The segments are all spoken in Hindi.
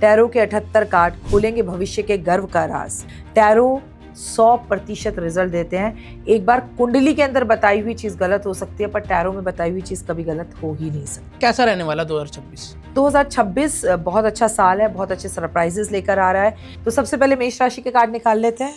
टैरो के 78 कार्ड खोलेंगे भविष्य के गर्व का राज। टैरो 100% रिजल्ट देते हैं। एक बार कुंडली के अंदर बताई हुई चीज गलत हो सकती है, पर टैरो में बताई हुई चीज कभी गलत हो ही नहीं सकती। कैसा रहने वाला 2026? 2026 बहुत अच्छा साल है, बहुत अच्छे सरप्राइजेस लेकर आ रहा है। तो सबसे पहले मेष राशि के कार्ड निकाल लेते हैं।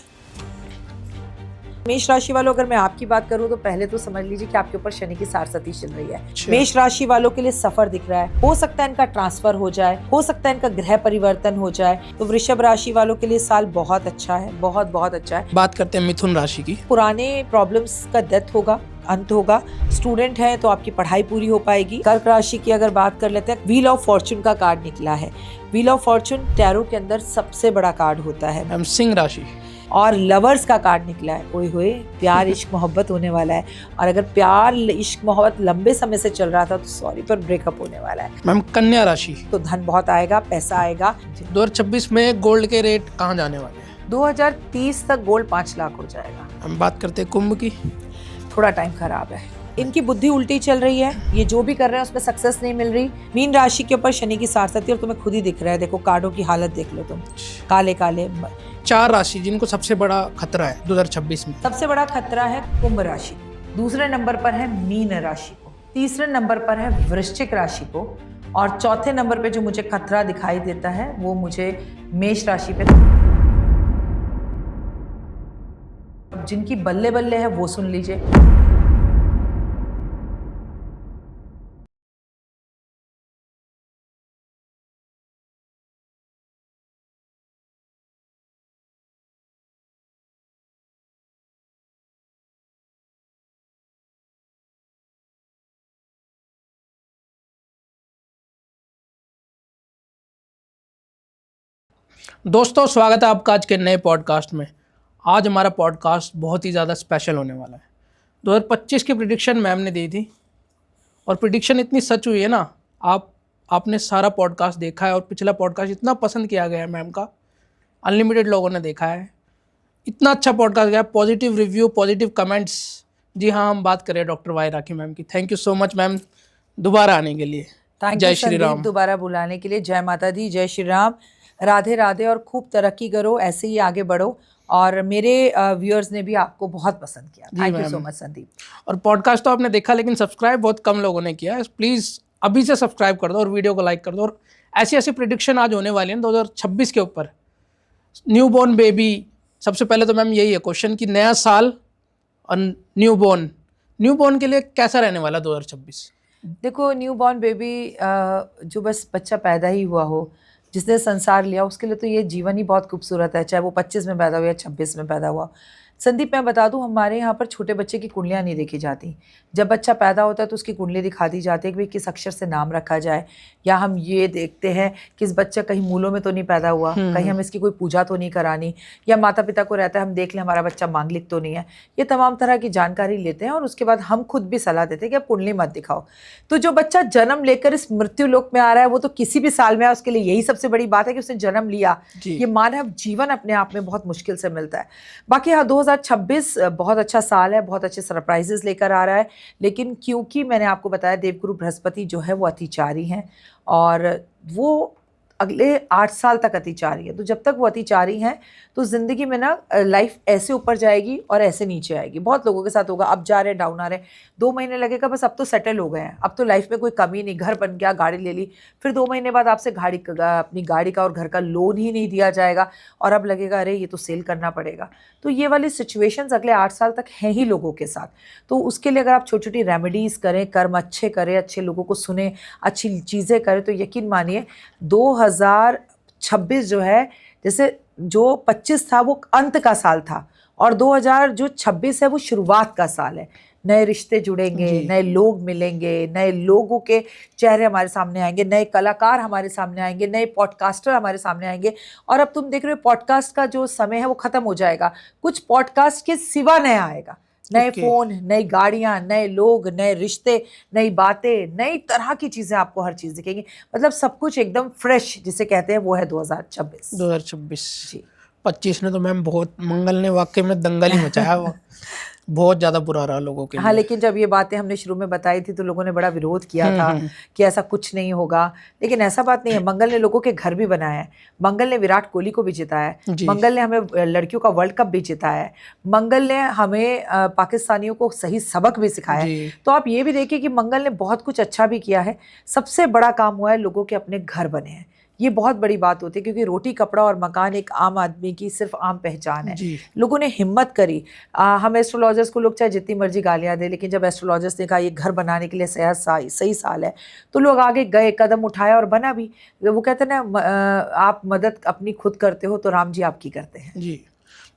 मेष राशि वालों, अगर मैं आपकी बात करूं तो पहले तो समझ लीजिए कि आपके ऊपर शनि की सारसती चल रही है। मेष राशि वालों के लिए सफर दिख रहा है, हो सकता है इनका ट्रांसफर हो जाए, हो सकता है इनका गृह परिवर्तन हो जाए। तो वृषभ राशि वालों के लिए साल बहुत अच्छा है, बहुत बहुत अच्छा है। बात करते हैं मिथुन राशि की। पुराने प्रॉब्लम्स का डेथ होगा, अंत होगा। स्टूडेंट है तो आपकी पढ़ाई पूरी हो पाएगी। कर्क राशि की अगर बात कर लेते हैं, व्हील ऑफ फॉर्चून का कार्ड निकला है। व्हील ऑफ फॉर्चून टैरो के अंदर सबसे बड़ा कार्ड होता है। सिंह राशि और लवर्स का कार्ड निकला है। ओए होए, प्यार इश्क मोहब्बत होने वाला है। और अगर प्यार इश्क मोहब्बत लंबे समय से चल रहा था तो सॉरी, पर ब्रेकअप होने वाला है। मैम कन्या राशि, तो धन बहुत आएगा, पैसा आएगा। 2026 में गोल्ड के रेट कहाँ जाने वाले हैं? 2030 तक गोल्ड 5 लाख हो जाएगा। हम बात करते हैं कुंभ की। थोड़ा टाइम खराब है, इनकी बुद्धि उल्टी चल रही है। ये जो भी कर रहे हैं उसमें सक्सेस नहीं मिल रही। मीन राशि के ऊपर शनि की सारसती और तुम्हें खुद ही दिख रहा है। देखो कार्डों की हालत देख लो तुम, काले काले। 4 राशि जिनको सबसे बड़ा खतरा है 2026 में। सबसे बड़ा खतरा है कुंभ राशि, दूसरे नंबर पर है मीन राशि को, तीसरे नंबर पर है वृश्चिक राशि को, और चौथे नंबर पे जो मुझे खतरा दिखाई देता है वो मुझे मेष राशि पे। अब जिनकी बल्ले बल्ले है वो सुन लीजिए। दोस्तों स्वागत है आपका आज के नए पॉडकास्ट में। आज हमारा पॉडकास्ट बहुत ही ज़्यादा स्पेशल होने वाला है। 2025 की प्रिडिक्शन मैम ने दी थी और प्रिडिक्शन इतनी सच हुई है ना। आपने सारा पॉडकास्ट देखा है और पिछला पॉडकास्ट इतना पसंद किया गया है मैम का, अनलिमिटेड लोगों ने देखा है। इतना अच्छा पॉडकास्ट गया, पॉजिटिव रिव्यू, पॉजिटिव कमेंट्स। जी हाँ, हम बात करें डॉक्टर वाई राखी मैम की। Thank you so much ma'am दोबारा आने के लिए। जय श्री राम। दोबारा बुलाने के लिए। जय माता दी, जय श्री राम, राधे राधे, और खूब तरक्की करो, ऐसे ही आगे बढ़ो। और मेरे व्यूअर्स ने भी आपको बहुत पसंद किया। Thank you so much Sandeep. और पॉडकास्ट तो आपने देखा लेकिन सब्सक्राइब बहुत कम लोगों ने किया है। प्लीज़ अभी से सब्सक्राइब कर दो और वीडियो को लाइक कर दो। और ऐसी ऐसी प्रिडिक्शन आज होने वाली है 2026 के ऊपर। न्यू बॉर्न बेबी, सबसे पहले तो मैम यही है क्वेश्चन कि नया साल और न्यू बॉर्न के लिए कैसा रहने वाला 2026? देखो, न्यू बॉर्न बेबी जो बस बच्चा पैदा ही हुआ हो, जिसने संसार लिया, उसके लिए तो ये जीवन ही बहुत खूबसूरत है, चाहे वो 25 में पैदा हुआ या 26 में पैदा हुआ। संदीप, मैं बता दूं, हमारे यहाँ पर छोटे बच्चे की कुंडलियाँ नहीं देखी जाती। जब बच्चा पैदा होता है तो उसकी कुंडली दिखा दी जाती है कि भाई किस अक्षर से नाम रखा जाए, या हम ये देखते हैं कि इस बच्चा कहीं मूलों में तो नहीं पैदा हुआ, कहीं हम इसकी कोई पूजा तो नहीं करानी, या माता पिता को रहता है हम देख लें हमारा बच्चा मांगलिक तो नहीं है। ये तमाम तरह की जानकारी लेते हैं और उसके बाद हम खुद भी सलाह देते हैं कि आप कुंडली मत दिखाओ। तो जो बच्चा जन्म लेकर इस मृत्यु लोक में आ रहा है वो तो किसी भी साल में आए, उसके लिए यही सबसे बड़ी बात है कि उसने जन्म लिया। ये मानव जीवन अपने आप में बहुत मुश्किल से मिलता है। बाकी हाँ, 2026 बहुत अच्छा साल है, बहुत अच्छे सरप्राइजेस लेकर आ रहा है। लेकिन क्योंकि मैंने आपको बताया देवगुरु बृहस्पति जो है वो अतिचारी हैं और वो अगले 8 साल तक अतिचारी है। तो जब तक वो अतिचारी हैं तो ज़िंदगी में ना लाइफ ऐसे ऊपर जाएगी और ऐसे नीचे आएगी। बहुत लोगों के साथ होगा, अब जा रहे डाउन आ रहे। 2 महीने लगेगा, बस अब तो सेटल हो गए हैं, अब तो लाइफ में कोई कमी नहीं, घर बन गया, गाड़ी ले ली। फिर 2 महीने बाद आपसे अपनी गाड़ी का और घर का लोन ही नहीं दिया जाएगा और अब लगेगा अरे ये तो सेल करना पड़ेगा। तो ये वाली सिचुएशंस अगले 8 साल तक हैं ही लोगों के साथ। तो उसके लिए अगर आप छोटी छोटी रेमेडीज़ करें, कर्म अच्छे करें, अच्छे लोगों को सुने, अच्छी चीज़ें करें, तो यकीन मानिए 2026 जो है, जैसे जो 25 था वो अंत का साल था और 2026 है वो शुरुआत का साल है। नए रिश्ते जुड़ेंगे, नए लोग मिलेंगे, नए लोगों के चेहरे हमारे सामने आएंगे, नए कलाकार हमारे सामने आएंगे, नए पॉडकास्टर हमारे सामने आएंगे। और अब तुम देख रहे हो पॉडकास्ट का जो समय है वो ख़त्म हो जाएगा, कुछ पॉडकास्ट के सिवा नया आएगा। नए फोन, नई गाड़ियां, नए लोग, नए रिश्ते, नई बातें, नई तरह की चीज़ें, आपको हर चीज़ दिखेंगी। मतलब सब कुछ एकदम फ्रेश जिसे कहते हैं वो है 2026 जी। 25 ने तो मैम बहुत, मंगल ने वाकई में दंगल ही मचाया वो। बहुत ज़्यादा बुरा रहा लोगों के हाँ, लिए। लेकिन जब ये बातें हमने शुरू में बताई थी तो लोगों ने बड़ा विरोध किया था कि ऐसा कुछ नहीं होगा, लेकिन ऐसा बात नहीं है। मंगल ने लोगों के घर भी बनाया है, मंगल ने विराट कोहली को भी जिताया है, जी। मंगल ने हमें लड़कियों का वर्ल्ड कप भी जिताया है, मंगल ने हमें पाकिस्तानियों को सही सबक भी सिखाया है। जी। तो आप ये भी देखिए कि मंगल ने बहुत कुछ अच्छा भी किया है। सबसे बड़ा काम हुआ है लोगों के अपने घर बने हैं, ये बहुत बड़ी बात होती है, क्योंकि रोटी कपड़ा और मकान एक आम आदमी की सिर्फ आम पहचान है। जी। लोगों ने हिम्मत करी। हम एस्ट्रोलॉजर्स को लोग चाहे जितनी मर्जी गालियां दे, लेकिन जब एस्ट्रोलॉजर्स ने कहा ये घर बनाने के लिए सही साल है, तो लोग आगे गए, कदम उठाया और बना भी। वो कहते हैं ना, आप मदद अपनी खुद करते हो तो राम जी आपकी करते हैं। जी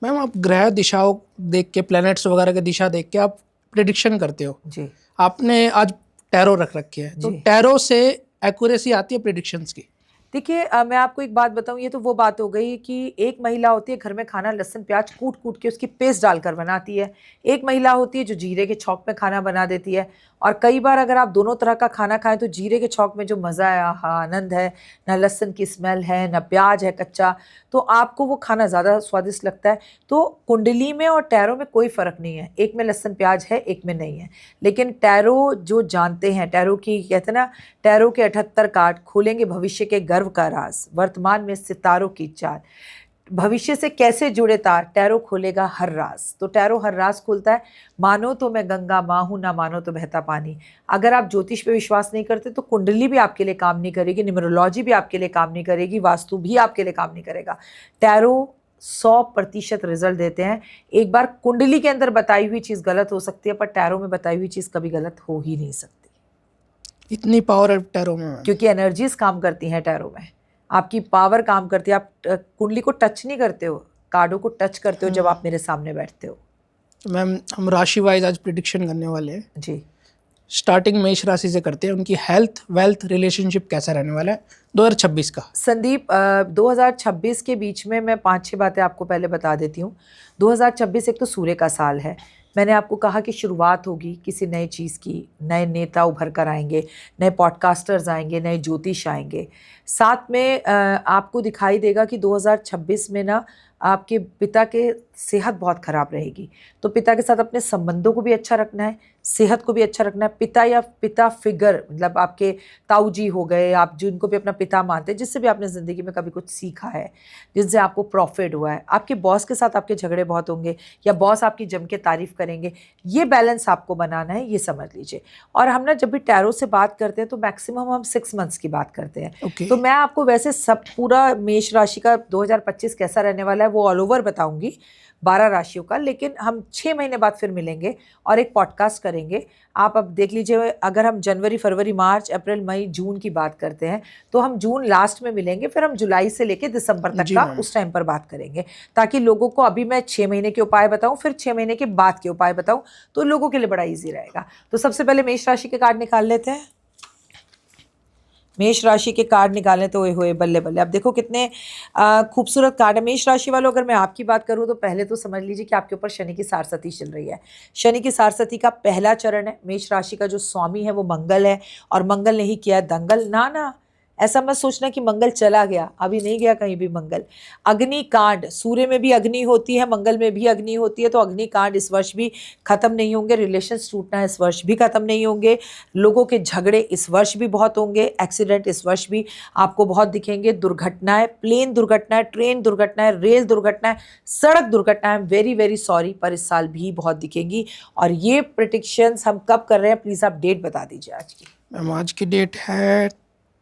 मैम, आप ग्रह दिशाओं देख के, प्लैनेट्स वगैरह की दिशा देख के आप प्रिडिक्शन करते हो। जी। आपने आज टैरो रख रखी है, तो टैरो से एक्यूरेसी आती है प्रिडिक्शंस की? देखिए, मैं आपको एक बात बताऊं, ये तो वो बात हो गई कि एक महिला होती है घर में खाना लहसुन प्याज कूट कूट के उसकी पेस्ट डालकर बनाती है, एक महिला होती है जो जीरे के छौंक में खाना बना देती है। और कई बार अगर आप दोनों तरह का खाना खाएं तो जीरे के छौंक में जो मज़ा है, हाँ आनंद है, ना लहसुन की स्मेल है, ना प्याज है कच्चा, तो आपको वो खाना ज़्यादा स्वादिष्ट लगता है। तो कुंडली में और टैरो में कोई फ़र्क नहीं है, एक में लहसुन प्याज है, एक में नहीं है। लेकिन टैरो जो जानते हैं, टैरो की कहते हैं ना, टैरो के 78 कार्ड खोलेंगे भविष्य के गर्व का राज, वर्तमान में सितारों की चाल, भविष्य से कैसे जुड़े तार, टैरो खोलेगा हर राज। तो टैरो हर राज खोलता है। मानो तो मैं गंगा माँ हूँ, ना मानो तो बहता पानी। अगर आप ज्योतिष पे विश्वास नहीं करते तो कुंडली भी आपके लिए काम नहीं करेगी, न्यूमरोलॉजी भी आपके लिए काम नहीं करेगी, वास्तु भी आपके लिए काम नहीं करेगा। टैरो 100% रिजल्ट देते हैं। एक बार कुंडली के अंदर बताई हुई चीज़ गलत हो सकती है, पर टैरो में बताई हुई चीज़ कभी गलत हो ही नहीं सकती। इतनी पावर है टैरो में? क्योंकि एनर्जीज काम करती हैं टैरो में, आपकी पावर काम करती है। आप कुंडली को टच नहीं करते हो, कार्डों को टच करते हो जब आप मेरे सामने बैठते हो। तो मैम, हम राशि वाइज आज प्रिडिक्शन करने वाले हैं। जी। स्टार्टिंग मेष राशि से करते हैं, उनकी हेल्थ, वेल्थ, रिलेशनशिप कैसा रहने वाला है 2026 का? संदीप, 2026 के बीच में मैं 5-6 बातें आपको पहले बता देती हूँ। 2026 एक तो सूर्य का साल है। मैंने आपको कहा कि शुरुआत होगी किसी नई चीज़ की, नए नेता उभर कर आएंगे, नए पॉडकास्टर्स आएंगे, नए ज्योतिष आएंगे। साथ में आपको दिखाई देगा कि 2026 में ना आपके पिता के सेहत बहुत ख़राब रहेगी, तो पिता के साथ अपने संबंधों को भी अच्छा रखना है, सेहत को भी अच्छा रखना है। पिता या पिता फिगर, मतलब आपके ताऊ जी हो गए, आप जिनको भी अपना पिता मानते हैं, जिससे भी आपने ज़िंदगी में कभी कुछ सीखा है, जिससे आपको प्रॉफिट हुआ है। आपके बॉस के साथ आपके झगड़े बहुत होंगे, या बॉस आपकी जम के तारीफ़ करेंगे, ये बैलेंस आपको बनाना है, ये समझ लीजिए। और हम ना जब भी टैरो से बात करते हैं तो मैक्सिमम हम 6 मंथ्स की बात करते हैं। तो मैं आपको वैसे सब पूरा मेष राशि का 2025 कैसा रहने वाला है वो ऑल ओवर बताऊंगी, 12 राशियों का। लेकिन हम 6 महीने बाद फिर मिलेंगे और एक पॉडकास्ट करेंगे। आप अब देख लीजिए, अगर हम जनवरी, फरवरी, मार्च, अप्रैल, मई, जून की बात करते हैं तो हम जून लास्ट में मिलेंगे, फिर हम जुलाई से लेके दिसंबर तक का उस टाइम पर बात करेंगे, ताकि लोगों को, अभी मैं 6 महीने के उपाय बताऊं, फिर 6 महीने के बाद के उपाय बताऊं, तो लोगों के लिए बड़ा ईजी रहेगा। तो सबसे पहले मेष राशि के कार्ड निकाल लेते हैं। मेष राशि के कार्ड निकालें तो ओए होए बल्ले बल्ले। अब देखो कितने खूबसूरत कार्ड है। मेष राशि वालों, अगर मैं आपकी बात करूं तो पहले तो समझ लीजिए कि आपके ऊपर शनि की सारसती चल रही है। शनि की सारसती का पहला चरण है। मेष राशि का जो स्वामी है वो मंगल है, और मंगल ने ही किया है दंगल। ना, ऐसा मत सोचना कि मंगल चला गया, अभी नहीं गया कहीं भी मंगल। अग्निकांड, सूर्य में भी अग्नि होती है, मंगल में भी अग्नि होती है, तो अग्निकांड इस वर्ष भी खत्म नहीं होंगे। रिलेशंस टूटना इस वर्ष भी खत्म नहीं होंगे। लोगों के झगड़े इस वर्ष भी बहुत होंगे। एक्सीडेंट इस वर्ष भी आपको बहुत दिखेंगे। दुर्घटनाएं, प्लेन दुर्घटनाएं, ट्रेन दुर्घटनाएं, रेल दुर्घटनाएं, सड़क दुर्घटनाएं, वेरी वेरी सॉरी, पर इस साल भी बहुत दिखेंगी। और ये प्रेडिक्शंस हम कब कर रहे हैं, प्लीज़ आप डेट बता दीजिए आज की। मैम, आज की डेट है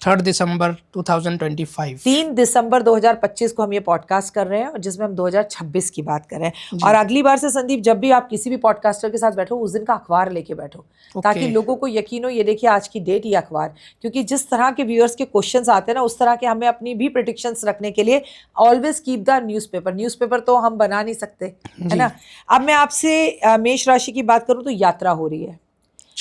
3 दिसंबर 2025। 3 दिसंबर 2025 को हम ये पॉडकास्ट कर रहे हैं, और जिसमें हम 2026 की बात कर रहे हैं। और अगली बार से संदीप, जब भी आप किसी भी पॉडकास्टर के साथ बैठो, उस दिन का अखबार लेके बैठो, ताकि लोगों को यकीन हो, ये देखिए आज की डेट, ये अखबार। क्योंकि जिस तरह के व्यूअर्स के क्वेश्चंस आते हैं ना, उस तरह के हमें अपनी भी प्रेडिक्शंस रखने के लिए ऑलवेज कीप द न्यूज़पेपर तो हम बना नहीं सकते, है ना। अब मैं आपसे मेष राशि की बात करूँ तो यात्रा हो रही है।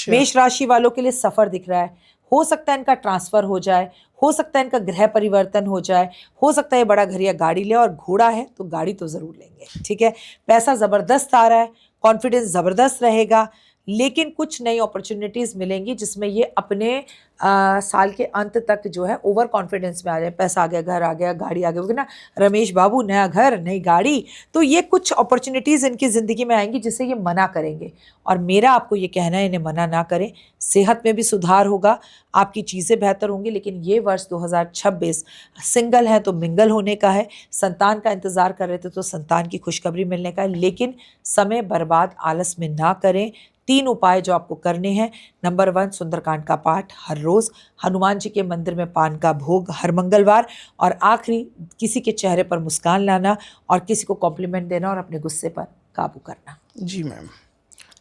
मेष राशि वालों के लिए सफर दिख रहा है। हो सकता है इनका ट्रांसफर हो जाए, हो सकता है इनका गृह परिवर्तन हो जाए, हो सकता है ये बड़ा घर या गाड़ी ले, और घोड़ा है तो गाड़ी तो जरूर लेंगे, ठीक है। पैसा जबरदस्त आ रहा है, कॉन्फिडेंस जबरदस्त रहेगा। लेकिन कुछ नई अपॉर्चुनिटीज़ मिलेंगी जिसमें ये अपने साल के अंत तक जो है ओवर कॉन्फिडेंस में आ जाए। पैसा आ गया, घर आ गया, गाड़ी आ गई, वो ना रमेश बाबू नया घर नई गाड़ी, तो ये कुछ अपॉर्चुनिटीज़ इनकी ज़िंदगी में आएंगी जिससे ये मना करेंगे। और मेरा आपको ये कहना है इन्हें मना ना करें। सेहत में भी सुधार होगा, आपकी चीज़ें बेहतर होंगी। लेकिन ये वर्ष 2026 सिंगल है तो मिंगल होने का है, संतान का इंतज़ार कर रहे थे तो संतान की खुशखबरी मिलने का है। लेकिन समय बर्बाद आलस में ना करें। 3 उपाय जो आपको करने हैं। नंबर 1, सुंदरकांड का पाठ हर रोज़, हनुमान जी के मंदिर में पान का भोग हर मंगलवार, और आखिरी किसी के चेहरे पर मुस्कान लाना और किसी को कॉम्प्लीमेंट देना और अपने गुस्से पर काबू करना। जी मैम,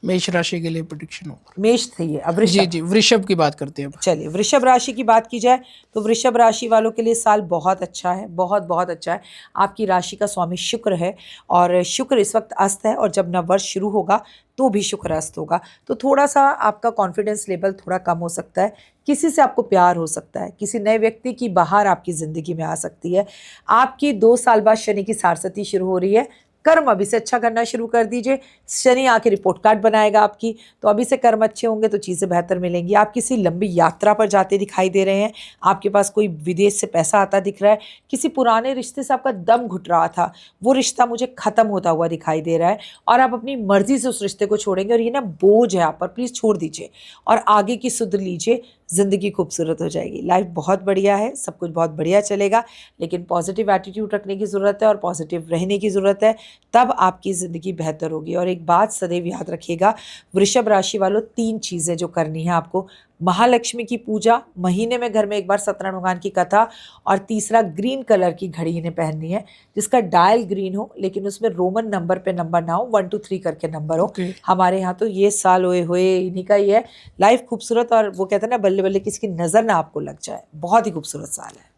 मेष राशि के लिए प्रेडिक्शन हो। मेष थे ये। अब जी वृषभ। जी, वृषभ की बात करते हैं अब। चलिए वृषभ राशि की बात की जाए तो वृषभ राशि वालों के लिए साल बहुत अच्छा है, बहुत बहुत अच्छा है। आपकी राशि का स्वामी शुक्र है और शुक्र इस वक्त अस्त है, और जब नव वर्ष शुरू होगा तो भी शुक्र अस्त होगा। तो थोड़ा सा आपका कॉन्फिडेंस लेवल थोड़ा कम हो सकता है, किसी से आपको प्यार हो सकता है, किसी नए व्यक्ति की बहार आपकी ज़िंदगी में आ सकती है। आपकी 2 साल बाद शनि की सारसती शुरू हो रही है। कर्म अभी से अच्छा करना शुरू कर दीजिए। शनि आके रिपोर्ट कार्ड बनाएगा आपकी, तो अभी से कर्म अच्छे होंगे तो चीज़ें बेहतर मिलेंगी। आप किसी लंबी यात्रा पर जाते दिखाई दे रहे हैं, आपके पास कोई विदेश से पैसा आता दिख रहा है, किसी पुराने रिश्ते से आपका दम घुट रहा था, वो रिश्ता मुझे ख़त्म होता हुआ दिखाई दे रहा है, और आप अपनी मर्जी से उस रिश्ते को छोड़ेंगे। और ये ना बोझ है आप पर, प्लीज़ छोड़ दीजिए और आगे की सुध लीजिए। ज़िंदगी खूबसूरत हो जाएगी, लाइफ बहुत बढ़िया है, सब कुछ बहुत बढ़िया चलेगा। लेकिन पॉजिटिव एटीट्यूड रखने की ज़रूरत है और पॉजिटिव रहने की ज़रूरत है, तब आपकी ज़िंदगी बेहतर होगी। और एक बात सदैव याद रखिएगा वृषभ राशि वालों, 3 चीज़ें जो करनी है आपको। महालक्ष्मी की पूजा, महीने में घर में एक बार सत्यनारायण भगवान की कथा, और तीसरा ग्रीन कलर की घड़ी इन्हें पहननी है जिसका डायल ग्रीन हो, लेकिन उसमें रोमन नंबर पे नंबर ना हो, 1 2 3 करके नंबर हो। Okay. हमारे यहाँ तो ये साल होए हुए इन्हीं का ही है। लाइफ खूबसूरत, और वो कहते हैं ना बल्ले बल्ले किसकी नज़र ना आपको लग जाए। बहुत ही खूबसूरत साल है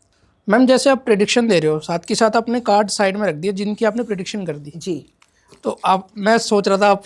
मैम जैसे आप प्रेडिक्शन दे रहे हो, साथ के साथ आपने कार्ड साइड में रख दिए जिनकी आपने प्रेडिक्शन कर दी, जी। तो आप, मैं सोच रहा था आप,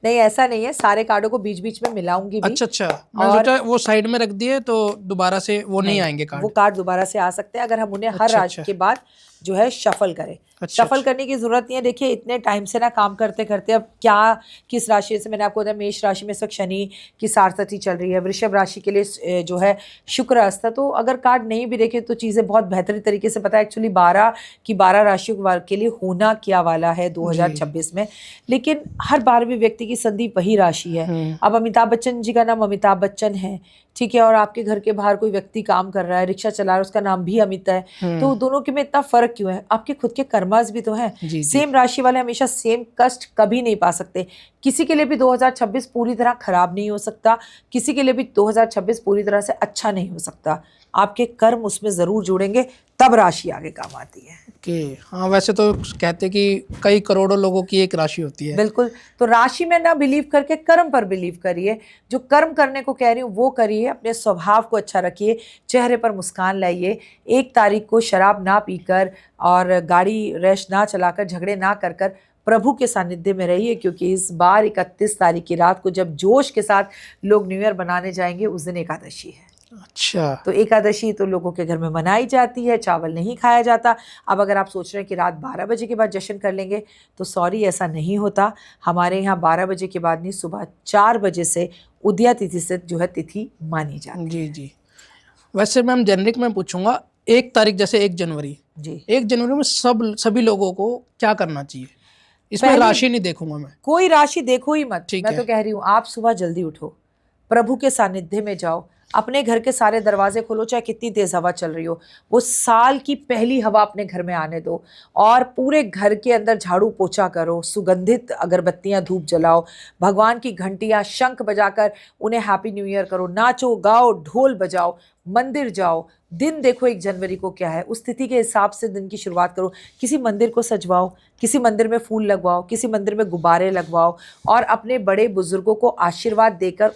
नहीं ऐसा नहीं है, सारे कार्डों को बीच बीच में मिलाऊंगी भी। अच्छा अच्छा, मैं सोचा वो साइड में रख दिए तो दोबारा से वो नहीं आएंगे कार्ड। वो कार्ड दोबारा से आ सकते हैं अगर हम उन्हें हर अच्छा, राशि के बाद जो है शफल करें। अच्छा, शफल करने की जरूरत नहीं है। देखिए इतने टाइम से ना काम करते करते अब क्या, किस राशि से, मैंने आपको बताया मेष राशि में इस वक्त शनि की सारसती चल रही है, वृषभ राशि के लिए जो है शुक्र अस्त है। तो अगर कार्ड नहीं भी देखे तो चीज़ें बहुत बेहतरीन तरीके से पता है एक्चुअली 12 राशियों के लिए होना क्या वाला है 2026 में। लेकिन हर 12वें व्यक्ति की संधि वही राशि है। अब अमिताभ बच्चन जी का नाम अमिताभ बच्चन है, ठीक है, और आपके घर के बाहर कोई व्यक्ति काम कर रहा है, रिक्शा चला रहा है, उसका नाम भी अमित है। तो दोनों के में इतना फर्क क्यों है? आपके खुद के कर्मास भी तो हैं। सेम राशि वाले हमेशा सेम कष्ट कभी नहीं पा सकते। किसी के लिए भी 2026 पूरी तरह खराब नहीं हो सकता, किसी के लिए भी 2026 पूरी तरह से अच्छा नहीं हो सकता। आपके कर्म उसमें ज़रूर जुड़ेंगे, तब राशि आगे काम आती है। ओके, हाँ वैसे तो कहते कि कई करोड़ों लोगों की एक राशि होती है। बिल्कुल, तो राशि में ना बिलीव करके कर्म पर बिलीव करिए। जो कर्म करने को कह रही हूँ वो करिए, अपने स्वभाव को अच्छा रखिए, चेहरे पर मुस्कान लाइए। 1 तारीख को शराब ना पीकर और गाड़ी रैश ना चलाकर, झगड़े ना कर कर प्रभु के सानिध्य में रहिए, क्योंकि इस बार 31 तारीख की रात को जब जोश के साथ लोग न्यू ईयर बनाने जाएंगे उस दिन एकादशी है। अच्छा, तो एकादशी तो लोगों के घर में मनाई जाती है, चावल नहीं खाया जाता। अब अगर आप सोच रहे हैं कि रात 12 बजे के बाद जश्न कर लेंगे, तो सॉरी ऐसा नहीं होता। हमारे यहाँ 12 बजे के बाद नहीं, सुबह 4 बजे से उदया तिथि से जो है तिथि मानी जाती है। जी जी। वैसे मैम जेनरिक में पूछूंगा, 1 तारीख जैसे 1 जनवरी जी, 1 जनवरी में सभी लोगों को क्या करना चाहिए? इसमें राशि नहीं देखूंगा मैं। कोई राशि देखो ही मत। ठीक मैं है। तो कह रही हूँ आप सुबह जल्दी उठो, प्रभु के सानिध्य में जाओ, अपने घर के सारे दरवाजे खोलो, चाहे कितनी तेज हवा चल रही हो, वो साल की पहली हवा अपने घर में आने दो, और पूरे घर के अंदर झाड़ू पोछा करो, सुगंधित अगरबत्तियां धूप जलाओ, भगवान की घंटियां शंख बजाकर उन्हें हैप्पी न्यू ईयर करो, नाचो गाओ ढोल बजाओ, मंदिर जाओ। दिन देखो 1 जनवरी को क्या है, उस तिथि के हिसाब से दिन की शुरुआत करो। किसी मंदिर को सजवाओ, किसी मंदिर में फूल लगवाओ, किसी मंदिर में गुब्बारे लगवाओ, और अपने बड़े बुजुर्गों को आशीर्वाद देकर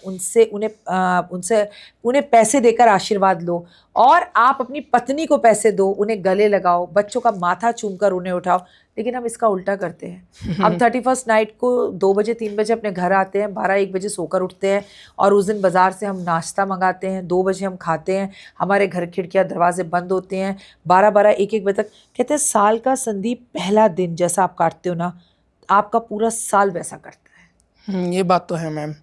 उन्हें पैसे देकर आशीर्वाद लो, और आप अपनी पत्नी को पैसे दो, उन्हें गले लगाओ, बच्चों का माथा चूमकर उन्हें उठाओ। लेकिन हम इसका उल्टा करते हैं। हम 31 नाइट को 2 बजे 3 बजे अपने घर आते हैं, 12-1 बजे सोकर उठते हैं, और उस दिन बाज़ार से हम नाश्ता मंगाते हैं, 2 बजे हम खाते हैं, हमारे घर खिड़कियाँ दरवाजे बंद होते हैं, 12-12 1-1 बजे तक। कहते हैं साल का संधि पहला दिन जैसा आप काटते हो ना, आपका पूरा साल वैसा कटता है। ये बात तो है मैम।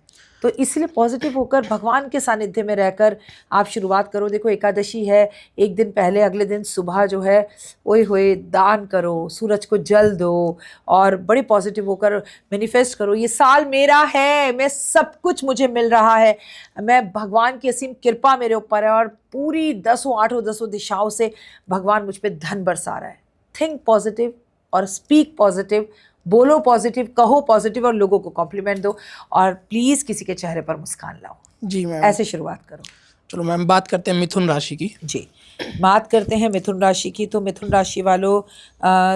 तो इसलिए पॉजिटिव होकर भगवान के सानिध्य में रहकर आप शुरुआत करो। देखो एकादशी है, एक दिन पहले अगले दिन सुबह जो है ओए होए दान करो, सूरज को जल दो और बड़े पॉजिटिव होकर मैनिफेस्ट करो, ये साल मेरा है, मैं सब कुछ मुझे मिल रहा है, मैं भगवान की असीम कृपा मेरे ऊपर है और पूरी 10 दिशाओं से भगवान मुझ पे धन बरसा रहा है। थिंक पॉजिटिव और स्पीक पॉजिटिव, बोलो पॉजिटिव, कहो पॉजिटिव और लोगों को कॉम्प्लीमेंट दो और प्लीज़ किसी के चेहरे पर मुस्कान लाओ। जी मैम, ऐसे शुरुआत करो। चलो मैम, बात करते हैं मिथुन राशि की। जी, बात करते हैं मिथुन राशि की। तो मिथुन राशि वालों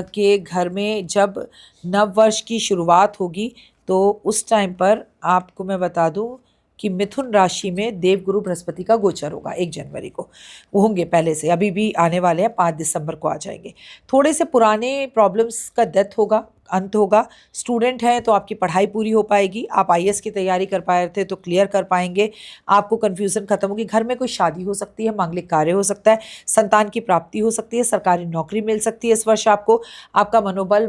के घर में जब नव वर्ष की शुरुआत होगी तो उस टाइम पर आपको मैं बता दूं कि मिथुन राशि में देवगुरु बृहस्पति का गोचर होगा 1 जनवरी को। वो होंगे पहले से, अभी भी आने वाले हैं, 5 दिसंबर को आ जाएंगे। थोड़े से पुराने प्रॉब्लम्स का डेथ होगा, अंत होगा। स्टूडेंट हैं तो आपकी पढ़ाई पूरी हो पाएगी, आप आईएएस की तैयारी कर पाए थे तो क्लियर कर पाएंगे, आपको कन्फ्यूज़न खत्म होगी। घर में कोई शादी हो सकती है, मांगलिक कार्य हो सकता है, संतान की प्राप्ति हो सकती है, सरकारी नौकरी मिल सकती है इस वर्ष आपको। आपका मनोबल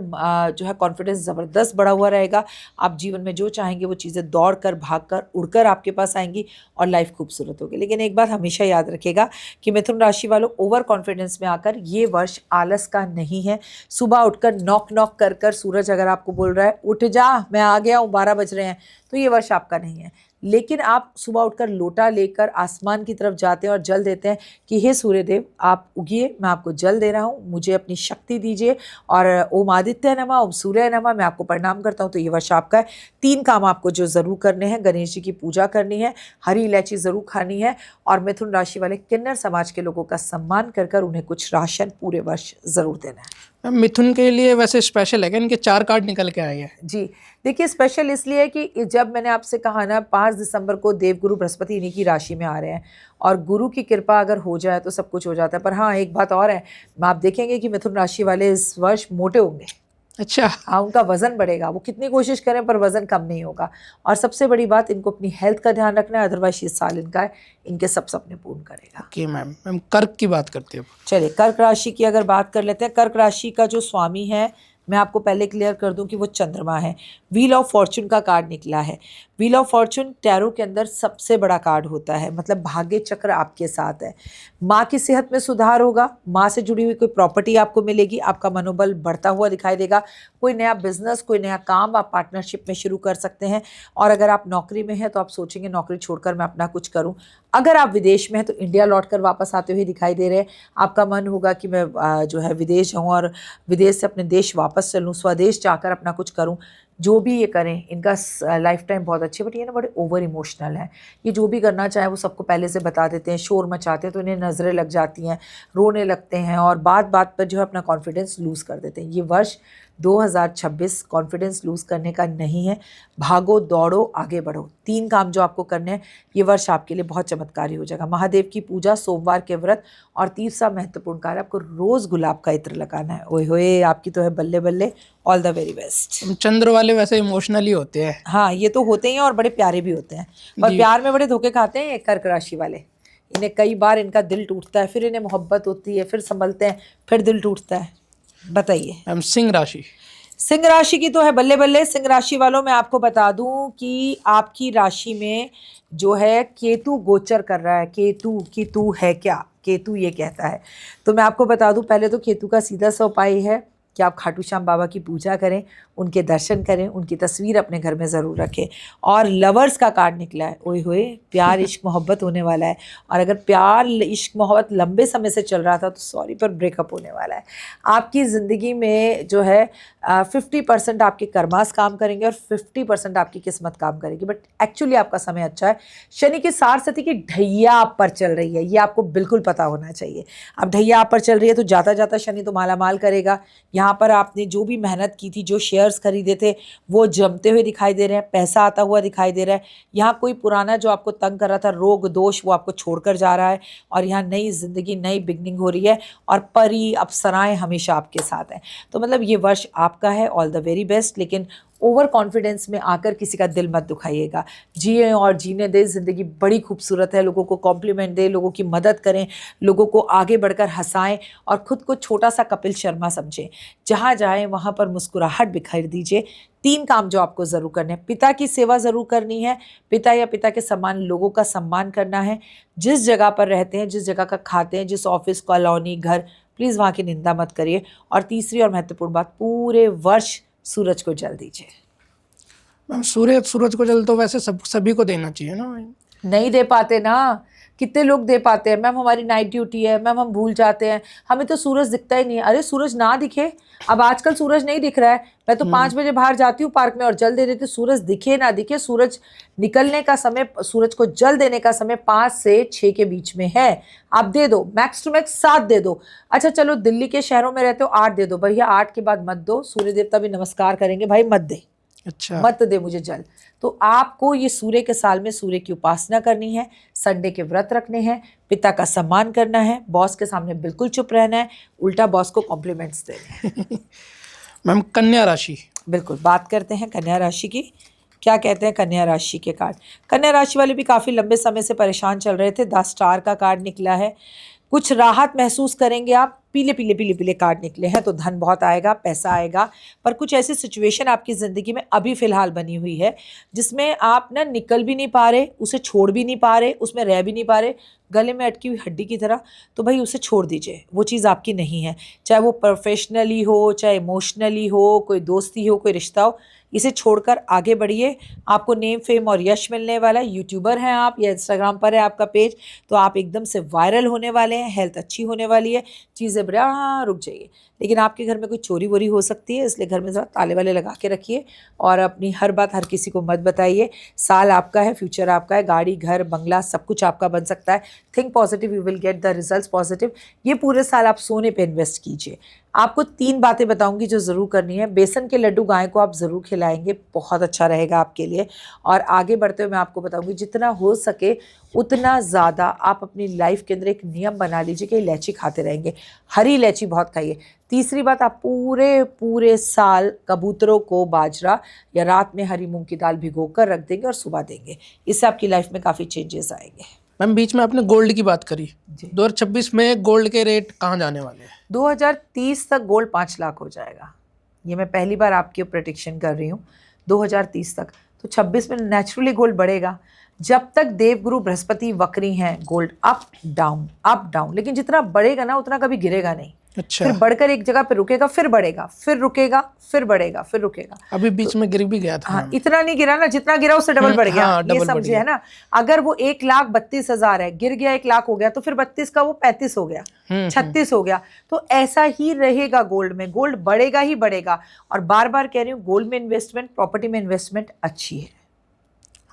जो है कॉन्फिडेंस ज़बरदस्त बढ़ा हुआ रहेगा। आप जीवन में जो चाहेंगे वो चीज़ें दौड़ कर, भाग कर, उड़कर आपके पास आएंगी और लाइफ खूबसूरत होगी। लेकिन एक बात हमेशा याद रखिएगा कि मिथुन राशि वालों ओवर कॉन्फिडेंस में आकर, ये वर्ष आलस का नहीं है। सुबह उठकर नॉक नॉक कर कर सूरज अगर आपको बोल रहा है उठ जा मैं आ गया हूँ 12 बज रहे हैं, तो ये वर्ष आपका नहीं है। लेकिन आप सुबह उठकर लोटा लेकर आसमान की तरफ जाते हैं और जल देते हैं कि हे सूर्यदेव आप उगिए, मैं आपको जल दे रहा हूँ, मुझे अपनी शक्ति दीजिए और ओम आदित्य नमः, ओम सूर्य नमः, मैं आपको प्रणाम करता हूँ। तो ये वर्ष आपका है। 3 काम आपको जो ज़रूर करने हैं, गणेश जी की पूजा करनी है, हरी इलायची ज़रूर खानी है और मिथुन राशि वाले किन्नर समाज के लोगों का सम्मान कर कर उन्हें कुछ राशन पूरे वर्ष ज़रूर देना है। मैम मिथुन के लिए वैसे स्पेशल है क्या, इनके 4 कार्ड निकल के आए हैं? जी देखिए, स्पेशल इसलिए है कि जब मैंने आपसे कहा ना 5 दिसंबर को देवगुरु बृहस्पति इन्हीं की राशि में आ रहे हैं और गुरु की कृपा अगर हो जाए तो सब कुछ हो जाता है। पर हाँ, एक बात और है, आप देखेंगे कि मिथुन राशि वाले इस वर्ष मोटे होंगे। अच्छा। हाँ, उनका वजन बढ़ेगा, वो कितनी कोशिश करें पर वजन कम नहीं होगा। और सबसे बड़ी बात, इनको अपनी हेल्थ का ध्यान रखना है, अदरवाइज ये साल इनका है, इनके सब सपने पूर्ण करेगा। ओके मैम, मैम कर्क की बात करते हैं। चलिए कर्क राशि की अगर बात कर लेते हैं। कर्क राशि का जो स्वामी है, मैं आपको पहले क्लियर कर दूं कि वो चंद्रमा है। व्हील ऑफ फॉर्चून का कार्ड निकला है। व्हील ऑफ फॉर्चून टैरो के अंदर सबसे बड़ा कार्ड होता है, मतलब भाग्य चक्र आपके साथ है। माँ की सेहत में सुधार होगा, माँ से जुड़ी हुई कोई प्रॉपर्टी आपको मिलेगी, आपका मनोबल बढ़ता हुआ दिखाई देगा। कोई नया बिजनेस, कोई नया काम आप पार्टनरशिप में शुरू कर सकते हैं। और अगर आप नौकरी में हैं तो आप सोचेंगे नौकरी छोड़कर मैं अपना कुछ करूं। अगर आप विदेश में हैं तो इंडिया लौटकर वापस आते हुए दिखाई दे रहे हैं। आपका मन होगा कि मैं जो है विदेश जाऊं और विदेश से अपने देश वापस चलूं, स्वदेश जाकर अपना कुछ करूं। जो भी ये करें, इनका लाइफ टाइम बहुत अच्छी, बट ये ना बड़े ओवर इमोशनल हैं। ये जो भी करना चाहे वो सबको पहले से बता देते हैं, शोर मचाते हैं तो इन्हें नज़रें लग जाती हैं, रोने लगते हैं और बात बात पर जो है अपना कॉन्फिडेंस लूज़ कर देते हैं। ये वर्ष 2026 कॉन्फिडेंस लूज़ करने का नहीं है। भागो दौड़ो आगे बढ़ो, 3 काम जो आपको करने हैं, ये वर्ष आपके लिए बहुत चमत्कारी हो जाएगा। महादेव की पूजा, सोमवार के व्रत और तीसरा महत्वपूर्ण कार्य, आपको रोज़ गुलाब का इत्र लगाना है। ओए होए, आपकी तो है बल्ले बल्ले। All the very best. Chandra वाले वैसे इमोशनली होते हैं। हाँ, ये तो होते ही हैं और बड़े प्यारे भी होते हैं, पर प्यार में बड़े धोखे खाते हैं ये कर्क राशि वाले। इन्हें कई बार इनका दिल टूटता है, फिर इन्हें मोहब्बत होती है, फिर संभलते हैं, फिर दिल टूटता है। बताइए। मैम सिंह राशि। सिंह राशि की तो है बल्ले बल्ले। सिंह राशि वालों, मैं आपको बता दूं कि आपकी राशि में जो है केतु गोचर कर रहा है। केतु है क्या, केतु ये कहता है। तो मैं आपको बता दूं, पहले तो केतु का सीधा सा उपाय है कि आप खाटू श्याम बाबा की पूजा करें, उनके दर्शन करें, उनकी तस्वीर अपने घर में ज़रूर रखें। और लवर्स का कार्ड निकला है। ओए होए, प्यार इश्क मोहब्बत होने वाला है। और अगर प्यार इश्क मोहब्बत लंबे समय से चल रहा था तो सॉरी पर ब्रेकअप होने वाला है। आपकी ज़िंदगी में जो है 50% आपके कर्मास काम करेंगे और 50% आपकी किस्मत काम करेगी। बट एक्चुअली आपका समय अच्छा है। शनि की सारस्वती की ढैया आप पर चल रही है, ये आपको बिल्कुल पता होना चाहिए। अब ढैया आप पर चल रही है तो जाता जाता शनि तो माला माल करेगा। यहाँ पर आपने जो भी मेहनत की थी, जो शेयर्स खरीदे थे, वो जमते हुए दिखाई दे रहे हैं, पैसा आता हुआ दिखाई दे रहा है। यहाँ कोई पुराना जो आपको तंग कर रहा था, रोग दोष, वो आपको छोड़कर जा रहा है और यहाँ नई जिंदगी, नई बिगनिंग हो रही है और परी अप्सराएं हमेशा आपके साथ हैं। तो मतलब ये वर्ष आपका है। All the very best. लेकिन ओवर कॉन्फिडेंस में आकर किसी का दिल मत दुखाइएगा। जिए और जीने दें, ज़िंदगी बड़ी खूबसूरत है। लोगों को कॉम्प्लीमेंट दें, लोगों की मदद करें, लोगों को आगे बढ़कर हंसाएं और ख़ुद को छोटा सा कपिल शर्मा समझें। जहाँ जाएं वहाँ पर मुस्कुराहट बिखेर दीजिए। 3 काम जो आपको ज़रूर करने हैं। पिता की सेवा ज़रूर करनी है, पिता या पिता के समान लोगों का सम्मान करना है। जिस जगह पर रहते हैं, जिस जगह का खाते हैं, जिस ऑफिस, कॉलोनी, घर, प्लीज़ वहाँ की निंदा मत करिए। और तीसरी और महत्वपूर्ण बात, पूरे वर्ष सूरज को जल दीजिए। मैम सूरज को जल तो वैसे सभी को देना चाहिए ना। नहीं दे पाते ना, कितने लोग दे पाते हैं। मैम हमारी नाइट ड्यूटी है, मैम हम भूल जाते हैं, हमें तो सूरज दिखता ही नहीं है। अरे सूरज ना दिखे, अब आजकल सूरज नहीं दिख रहा है, मैं तो 5 बजे बाहर जाती हूँ पार्क में और जल दे देती हूँ। सूरज दिखे ना दिखे, सूरज निकलने का समय, सूरज को जल देने का समय 5 से 6 के बीच में है। आप दे दो, मैक्स टू मैक्स 7 दे दो। अच्छा चलो दिल्ली के शहरों में रहते हो 8 दे दो, भैया 8 के बाद मत दो, सूर्य देवता भी नमस्कार करेंगे, भाई मत दे। अच्छा, मत दे मुझे जल। तो आपको ये सूर्य के साल में सूर्य की उपासना करनी है, संडे के व्रत रखने हैं, पिता का सम्मान करना है, बॉस के सामने बिल्कुल चुप रहना है, उल्टा बॉस को कॉम्प्लीमेंट्स देने हैं। मैम कन्या राशि, बिल्कुल बात करते हैं कन्या राशि की। क्या कहते हैं कन्या राशि के कार्ड। कन्या राशि वाले भी काफ़ी लंबे समय से परेशान चल रहे थे। 10 स्टार का कार्ड निकला है। कुछ राहत महसूस करेंगे आप। पीले पीले पीले पीले कार्ड निकले हैं, तो धन बहुत आएगा, पैसा आएगा। पर कुछ ऐसी सिचुएशन आपकी ज़िंदगी में अभी फ़िलहाल बनी हुई है जिसमें आप ना निकल भी नहीं पा रहे, उसे छोड़ भी नहीं पा रहे, उसमें रह भी नहीं पा रहे, गले में अटकी हुई हड्डी की तरह। तो भाई उसे छोड़ दीजिए, वो चीज़ आपकी नहीं है। चाहे वो प्रोफेशनली हो, चाहे इमोशनली हो, कोई दोस्ती हो, कोई रिश्ता हो, इसे छोड़कर आगे बढ़िए। आपको नेम, फेम और यश मिलने वाला है। यूट्यूबर हैं आप या इंस्टाग्राम पर है आपका पेज, तो आप एकदम से वायरल होने वाले हैं। हेल्थ अच्छी होने वाली है, चीज़ें बढ़िया। रुक जाइए, लेकिन आपके घर में कोई चोरी वोरी हो सकती है, इसलिए घर में ज़रा ताले वाले लगा के रखिए और अपनी हर बात हर किसी को मत बताइए। साल आपका है, फ्यूचर आपका है, गाड़ी, घर, बंगला सब कुछ आपका बन सकता है। Think positive, you will get the results positive. ये पूरे साल आप सोने पे इन्वेस्ट कीजिए। आपको 3 बातें बताऊंगी जो ज़रूर करनी है। बेसन के लड्डू गाय को आप ज़रूर खिलाएंगे, बहुत अच्छा रहेगा आपके लिए। और आगे बढ़ते हुए मैं आपको बताऊंगी जितना हो सके उतना ज़्यादा आप अपनी लाइफ के अंदर एक नियम बना लीजिए कि इलायची खाते रहेंगे। हरी इलायची बहुत खाइए। तीसरी बात, आप पूरे साल कबूतरों को बाजरा या रात में हरी मूंग की दाल भिगो कर रख देंगे और सुबह देंगे। इससे आपकी लाइफ में काफ़ी चेंजेस आएंगे। मैम बीच में आपने गोल्ड की बात करी। 2026 में गोल्ड के रेट कहाँ जाने वाले हैं? 2030 तक गोल्ड 5 लाख हो जाएगा। ये मैं पहली बार आपकी प्रेडिक्शन कर रही हूँ। 2030 तक, तो 26 में नेचुरली गोल्ड बढ़ेगा। जब तक देवगुरु बृहस्पति वक्री हैं, गोल्ड अप डाउन, लेकिन जितना बढ़ेगा ना उतना कभी गिरेगा नहीं। अच्छा, फिर बढ़कर एक जगह पे रुकेगा, फिर बढ़ेगा, फिर रुकेगा, फिर बढ़ेगा, फिर रुकेगा। अभी बीच में गिर भी गया था। हाँ, इतना नहीं गिरा ना, जितना गिरा उससे डबल बढ़ गया। हाँ, ये डबल बढ़ समझे गया। है ना। अगर वो 1,32,000 है, गिर गया 1 लाख हो गया, तो फिर 32 का वो 35 हो गया, 36 हो गया। तो ऐसा ही रहेगा गोल्ड में, गोल्ड बढ़ेगा ही बढ़ेगा। और बार बार कह रही हूँ, गोल्ड में इन्वेस्टमेंट, प्रॉपर्टी में इन्वेस्टमेंट अच्छी है,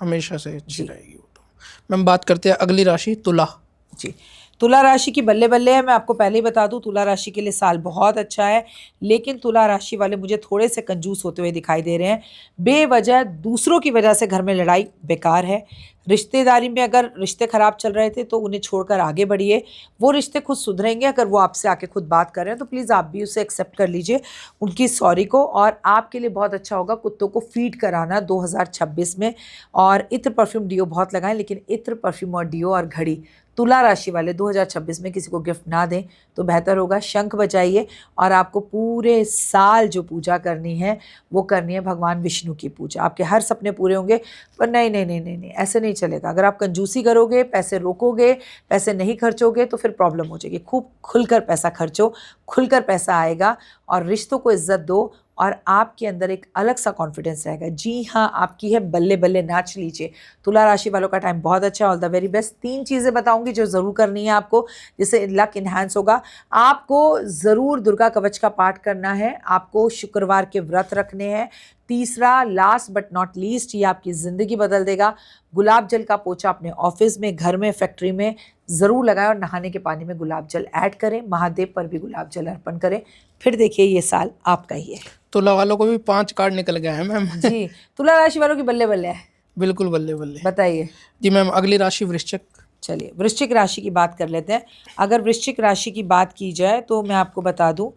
हमेशा से अच्छी रहेगी वो तो। मैम बात करते हैं अगली राशि, तुला जी। तुला राशि की बल्ले बल्ले है। मैं आपको पहले ही बता दूं, तुला राशि के लिए साल बहुत अच्छा है, लेकिन तुला राशि वाले मुझे थोड़े से कंजूस होते हुए दिखाई दे रहे हैं। बेवजह दूसरों की वजह से घर में लड़ाई बेकार है। रिश्तेदारी में अगर रिश्ते खराब चल रहे थे तो उन्हें छोड़कर आगे बढ़िए। वो रिश्ते खुद सुधरेंगे। अगर वो आपसे आके खुद बात कर रहे हैं तो प्लीज़ आप भी उसे एक्सेप्ट कर लीजिए, उनकी सॉरी को। और आपके लिए बहुत अच्छा होगा कुत्तों को फीड कराना 2026 में। और इत्र, परफ्यूम, डिओ बहुत लगाएं, लेकिन इत्र, परफ्यूम और डिओ और घड़ी तुला राशि वाले 2026 में किसी को गिफ्ट ना दें तो बेहतर होगा। शंख बजाइए। और आपको पूरे साल जो पूजा करनी है वो करनी है भगवान विष्णु की पूजा। आपके हर सपने पूरे होंगे। पर नहीं नहीं नहीं नहीं नहीं, ऐसे नहीं चलेगा। अगर आप कंजूसी करोगे, पैसे रोकोगे, पैसे नहीं खर्चोगे तो फिर प्रॉब्लम हो जाएगी। खूब खुलकर पैसा खर्चो, खुलकर पैसा आएगा। और रिश्तों को इज्जत दो और आपके अंदर एक अलग सा कॉन्फिडेंस रहेगा। जी हाँ, आपकी है, बल्ले बल्ले नाच लीजिए। तुला राशि वालों का टाइम बहुत अच्छा है। All the very best. 3 चीज़ें बताऊंगी जो ज़रूर करनी है आपको, जिससे लक इन्हांस होगा। आपको ज़रूर दुर्गा कवच का पाठ करना है। आपको शुक्रवार के व्रत रखने हैं। तीसरा, लास्ट बट नॉट लीस्ट, ये आपकी ज़िंदगी बदल देगा। गुलाब जल का पोछा अपने ऑफिस में, घर में, फैक्ट्री में ज़रूर लगाएं और नहाने के पानी में गुलाब जल ऐड करें। महादेव पर भी गुलाब जल अर्पण करें। फिर देखिए ये साल आपका ही है। तुला वालों को भी 5 कार्ड निकल गए हैं मैम। जी, तुला राशि वालों की बल्ले बल्ले है। बिल्कुल बल्ले बल्ले। बताइए जी मैम, अगली राशि वृश्चिक। चलिए वृश्चिक राशि की बात कर लेते हैं। अगर वृश्चिक राशि की बात की जाए तो मैं आपको बता दूं,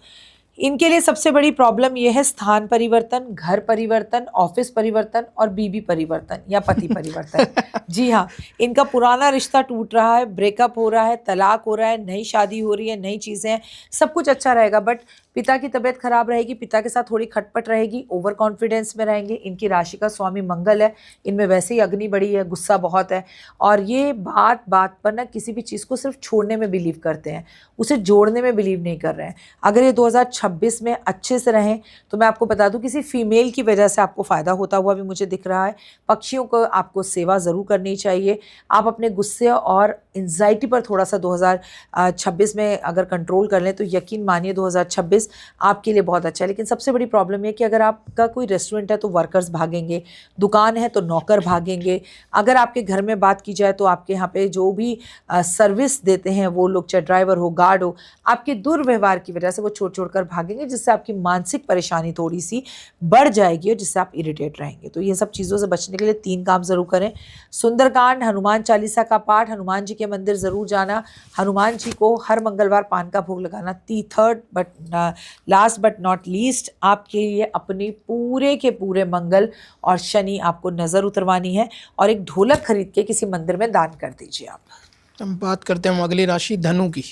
इनके लिए सबसे बड़ी प्रॉब्लम ये है स्थान परिवर्तन, घर परिवर्तन, ऑफिस परिवर्तन और बीबी परिवर्तन या पति परिवर्तन। जी हाँ, इनका पुराना रिश्ता टूट रहा है, ब्रेकअप हो रहा है, तलाक हो रहा है, नई शादी हो रही है, नई चीज़ें हैं, सब कुछ अच्छा रहेगा, बट पिता की तबीयत खराब रहेगी, पिता के साथ थोड़ी खटपट रहेगी, ओवर कॉन्फिडेंस में रहेंगे। इनकी राशि का स्वामी मंगल है, इनमें वैसे ही अग्नि बड़ी है, गुस्सा बहुत है, और ये बात बात पर ना किसी भी चीज़ को सिर्फ छोड़ने में बिलीव करते हैं, उसे जोड़ने में बिलीव नहीं कर रहे हैं। अगर ये 2026 में अच्छे से रहें तो मैं आपको बता दूं, किसी फीमेल की वजह से आपको फ़ायदा होता हुआ भी मुझे दिख रहा है। पक्षियों को आपको सेवा ज़रूर करनी चाहिए। आप अपने गुस्से और एंजाइटी पर थोड़ा सा 2026 में अगर कंट्रोल कर लें तो यकीन मानिए 2026 आपके लिए बहुत अच्छा है। लेकिन सबसे बड़ी प्रॉब्लम है कि अगर आपका कोई रेस्टोरेंट है तो वर्कर्स भागेंगे, दुकान है तो नौकर भागेंगे, अगर आपके घर में बात की जाए तो आपके यहाँ पे जो भी सर्विस देते हैं वो लोग, चाहे ड्राइवर हो, गार्ड हो, आपके दुर्व्यवहार की वजह से वो छोड़ कर भागेंगे, जिससे आपकी मानसिक परेशानी थोड़ी सी बढ़ जाएगी और जिससे आप इरिटेट रहेंगे। तो ये सब चीज़ों से बचने के लिए 3 काम ज़रूर करें। सुंदरकांड, हनुमान चालीसा का पाठ, हनुमान जी के मंदिर ज़रूर जाना, हनुमान जी को हर मंगलवार पान का भोग लगाना। Third but last but not least, आपके लिए अपनी पूरे के पूरे मंगल और शनि आपको नज़र उतरवानी है और एक ढोलक खरीद के किसी मंदिर में दान कर दीजिए आप। हम बात करते हैं अगली राशि धनु की।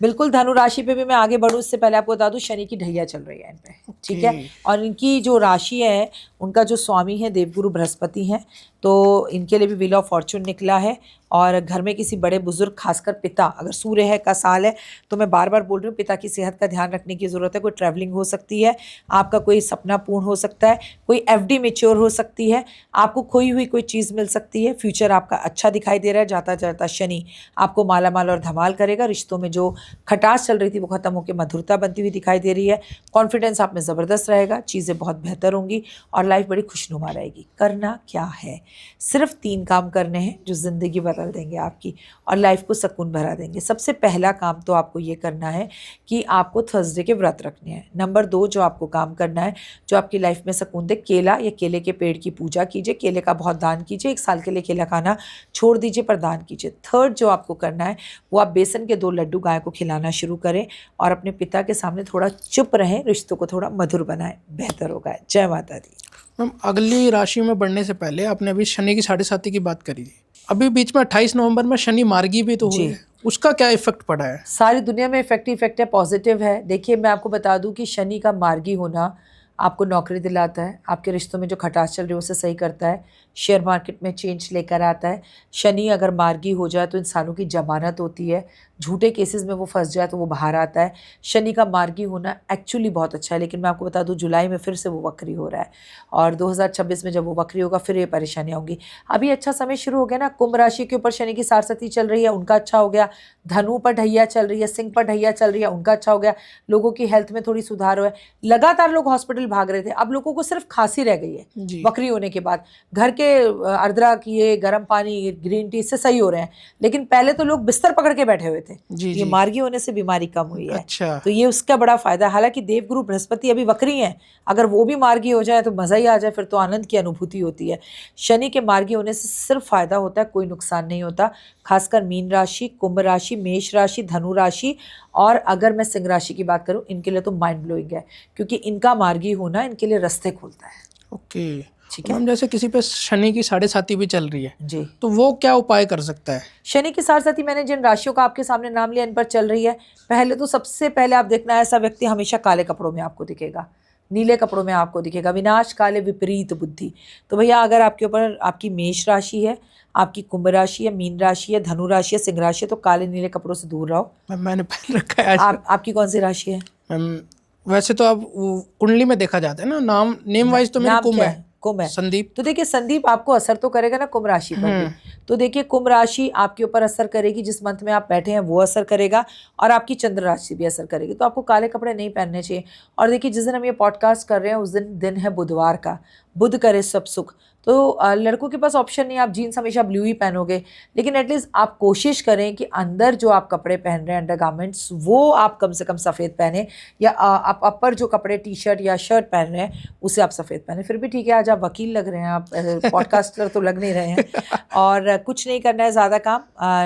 बिल्कुल, धनु राशि पे भी मैं आगे बढ़ूँ इससे पहले आपको बता दूं, शनि की ढैया चल रही है इन पे, ठीक है। और इनकी जो राशि है, उनका जो स्वामी है देवगुरु बृहस्पति हैं, तो इनके लिए भी व्हील ऑफ फॉर्चून निकला है। और घर में किसी बड़े बुजुर्ग, खासकर पिता, अगर सूर्य है का साल है तो मैं बार बार बोल रही हूँ, पिता की सेहत का ध्यान रखने की ज़रूरत है। कोई ट्रैवलिंग हो सकती है, आपका कोई सपना पूर्ण हो सकता है, कोई एफडी मैच्योर हो सकती है, आपको खोई हुई कोई चीज़ मिल सकती है। फ्यूचर आपका अच्छा दिखाई दे रहा है। जाता जाता शनि आपको माला माल और धमाल करेगा। रिश्तों में जो खटास चल रही थी वो खत्म होकर मधुरता बनती हुई दिखाई दे रही है। कॉन्फिडेंस आप में ज़बरदस्त रहेगा, चीज़ें बहुत बेहतर होंगी और लाइफ बड़ी खुशनुमा रहेगी। करना क्या है, सिर्फ 3 काम करने हैं जो ज़िंदगी बदल देंगे आपकी और लाइफ को सुकून भरा देंगे। सबसे पहला काम तो आपको ये करना है कि आपको थर्सडे के व्रत रखने हैं। नंबर 2 जो आपको काम करना है, जो आपकी लाइफ में सुकून दे, केला या केले के पेड़ की पूजा कीजिए, केले का बहुत दान कीजिए, 1 साल के लिए केला खाना छोड़ दीजिए पर दान कीजिए। थर्ड जो आपको करना है वो आप बेसन के 2 लड्डू गाय को खिलाना शुरू करें और अपने पिता के सामने थोड़ा चुप रहें, रिश्तों को थोड़ा मधुर बनाएं, बेहतर होगा। जय माता दी। मैम, अगली राशि में बढ़ने से पहले आपने अभी शनि की 7.5 की बात करी थी। अभी बीच में 28 नवंबर में शनि मार्गी भी तो हुई है, उसका क्या इफेक्ट पड़ा है? सारी दुनिया में इफेक्ट है, पॉजिटिव है। देखिए, मैं आपको बता दूं कि शनि का मार्गी होना आपको नौकरी दिलाता है, आपके रिश्तों में जो खटास चल रही है उसे सही करता है, शेयर मार्केट में चेंज लेकर आता है। शनि अगर मार्गी हो जाए तो इंसानों की जमानत होती है, झूठे केसेस में वो फंस जाए तो वो बाहर आता है। शनि का मार्गी होना एक्चुअली बहुत अच्छा है, लेकिन मैं आपको बता दूं जुलाई में फिर से वो वक्री हो रहा है और 2026 में जब वो वक्री होगा फिर ये परेशानियाँ होंगी। अभी अच्छा समय शुरू हो गया ना, कुंभ राशि के ऊपर शनि की सारसती चल रही है, उनका अच्छा हो गया। धनु पर ढैया चल रही है, सिंह पर ढैया चल रही है, उनका अच्छा हो गया। लोगों की हेल्थ में थोड़ी सुधार हुआ है। लगातार लोग हॉस्पिटल भाग रहे थे, अब लोगों को सिर्फ खांसी रह गई है वक्री होने के बाद। घर के अदरक, ये गर्म पानी, ग्रीन टी से सही हो रहे हैं, लेकिन पहले तो लोग बिस्तर पकड़ के बैठे हुए थे। ये मार्गी होने से बीमारी कम हुई है। अच्छा। तो ये उसका बड़ा फायदा है। हालांकि देवगुरु बृहस्पति अभी वक्री हैं, अगर वो भी मार्गी हो जाए तो मजा ही आ जाए, फिर तो आनंद की अनुभूति होती है। शनि के मार्गी होने से सिर्फ फायदा होता है, कोई नुकसान नहीं होता। खासकर मीन राशि, कुंभ राशि, मेष राशि, धनु राशि और अगर मैं सिंह राशि की बात करूं, इनके लिए तो माइंड ब्लोइंग है, क्योंकि इनका मार्गी होना इनके लिए रास्ते खोलता है। ओके, ठीक है। मैम, जैसे किसी पे शनि की 7.5 भी चल रही है जी, तो वो क्या उपाय कर सकता है? शनि के साथ साथ ही मैंने जिन राशियों का आपके सामने नाम लिया, इन पर चल रही है। पहले तो सबसे पहले आप देखना, ऐसा व्यक्ति हमेशा काले कपड़ों में आपको दिखेगा, नीले कपड़ों में आपको दिखेगा। विनाश काले विपरीत बुद्धि। तो भैया अगर आपके ऊपर आपकी मेष राशि है, आपकी कुंभ राशि है, मीन राशि है, धनु राशि है, सिंह राशि है, तो काले नीले कपड़ों से दूर रहो। मैंने पहन रखा है। आपकी कौन सी राशि है? मैम, वैसे तो अब कुंडली में देखा जाता है ना, नेम वाइज तो मेरी कुंभ है। कुंभ है, संदीप। तो देखिए संदीप आपको असर तो करेगा ना कुंभ राशि पर भी। तो देखिए कुंभ राशि आपके ऊपर असर करेगी, जिस मंथ में आप बैठे हैं वो असर करेगा और आपकी चंद्र राशि भी असर करेगी। तो आपको काले कपड़े नहीं पहनने चाहिए। और देखिए जिस दिन हम ये पॉडकास्ट कर रहे हैं उस दिन है बुधवार का, बुध करे सब सुख। तो लड़कों के पास ऑप्शन नहीं है, आप जीन्स हमेशा ब्लू ही पहनोगे, लेकिन एटलीस्ट आप कोशिश करें कि अंदर जो आप कपड़े पहन रहे हैं, अंडर गारमेंट्स, वो आप कम से कम सफ़ेद पहने, या आप अपर जो कपड़े टी शर्ट या शर्ट पहन रहे हैं उसे आप सफ़ेद पहने। फिर भी ठीक है, आज आप वकील लग रहे हैं, आप पॉडकास्टर तो लग नहीं रहे हैं। और कुछ नहीं करना है ज़्यादा काम,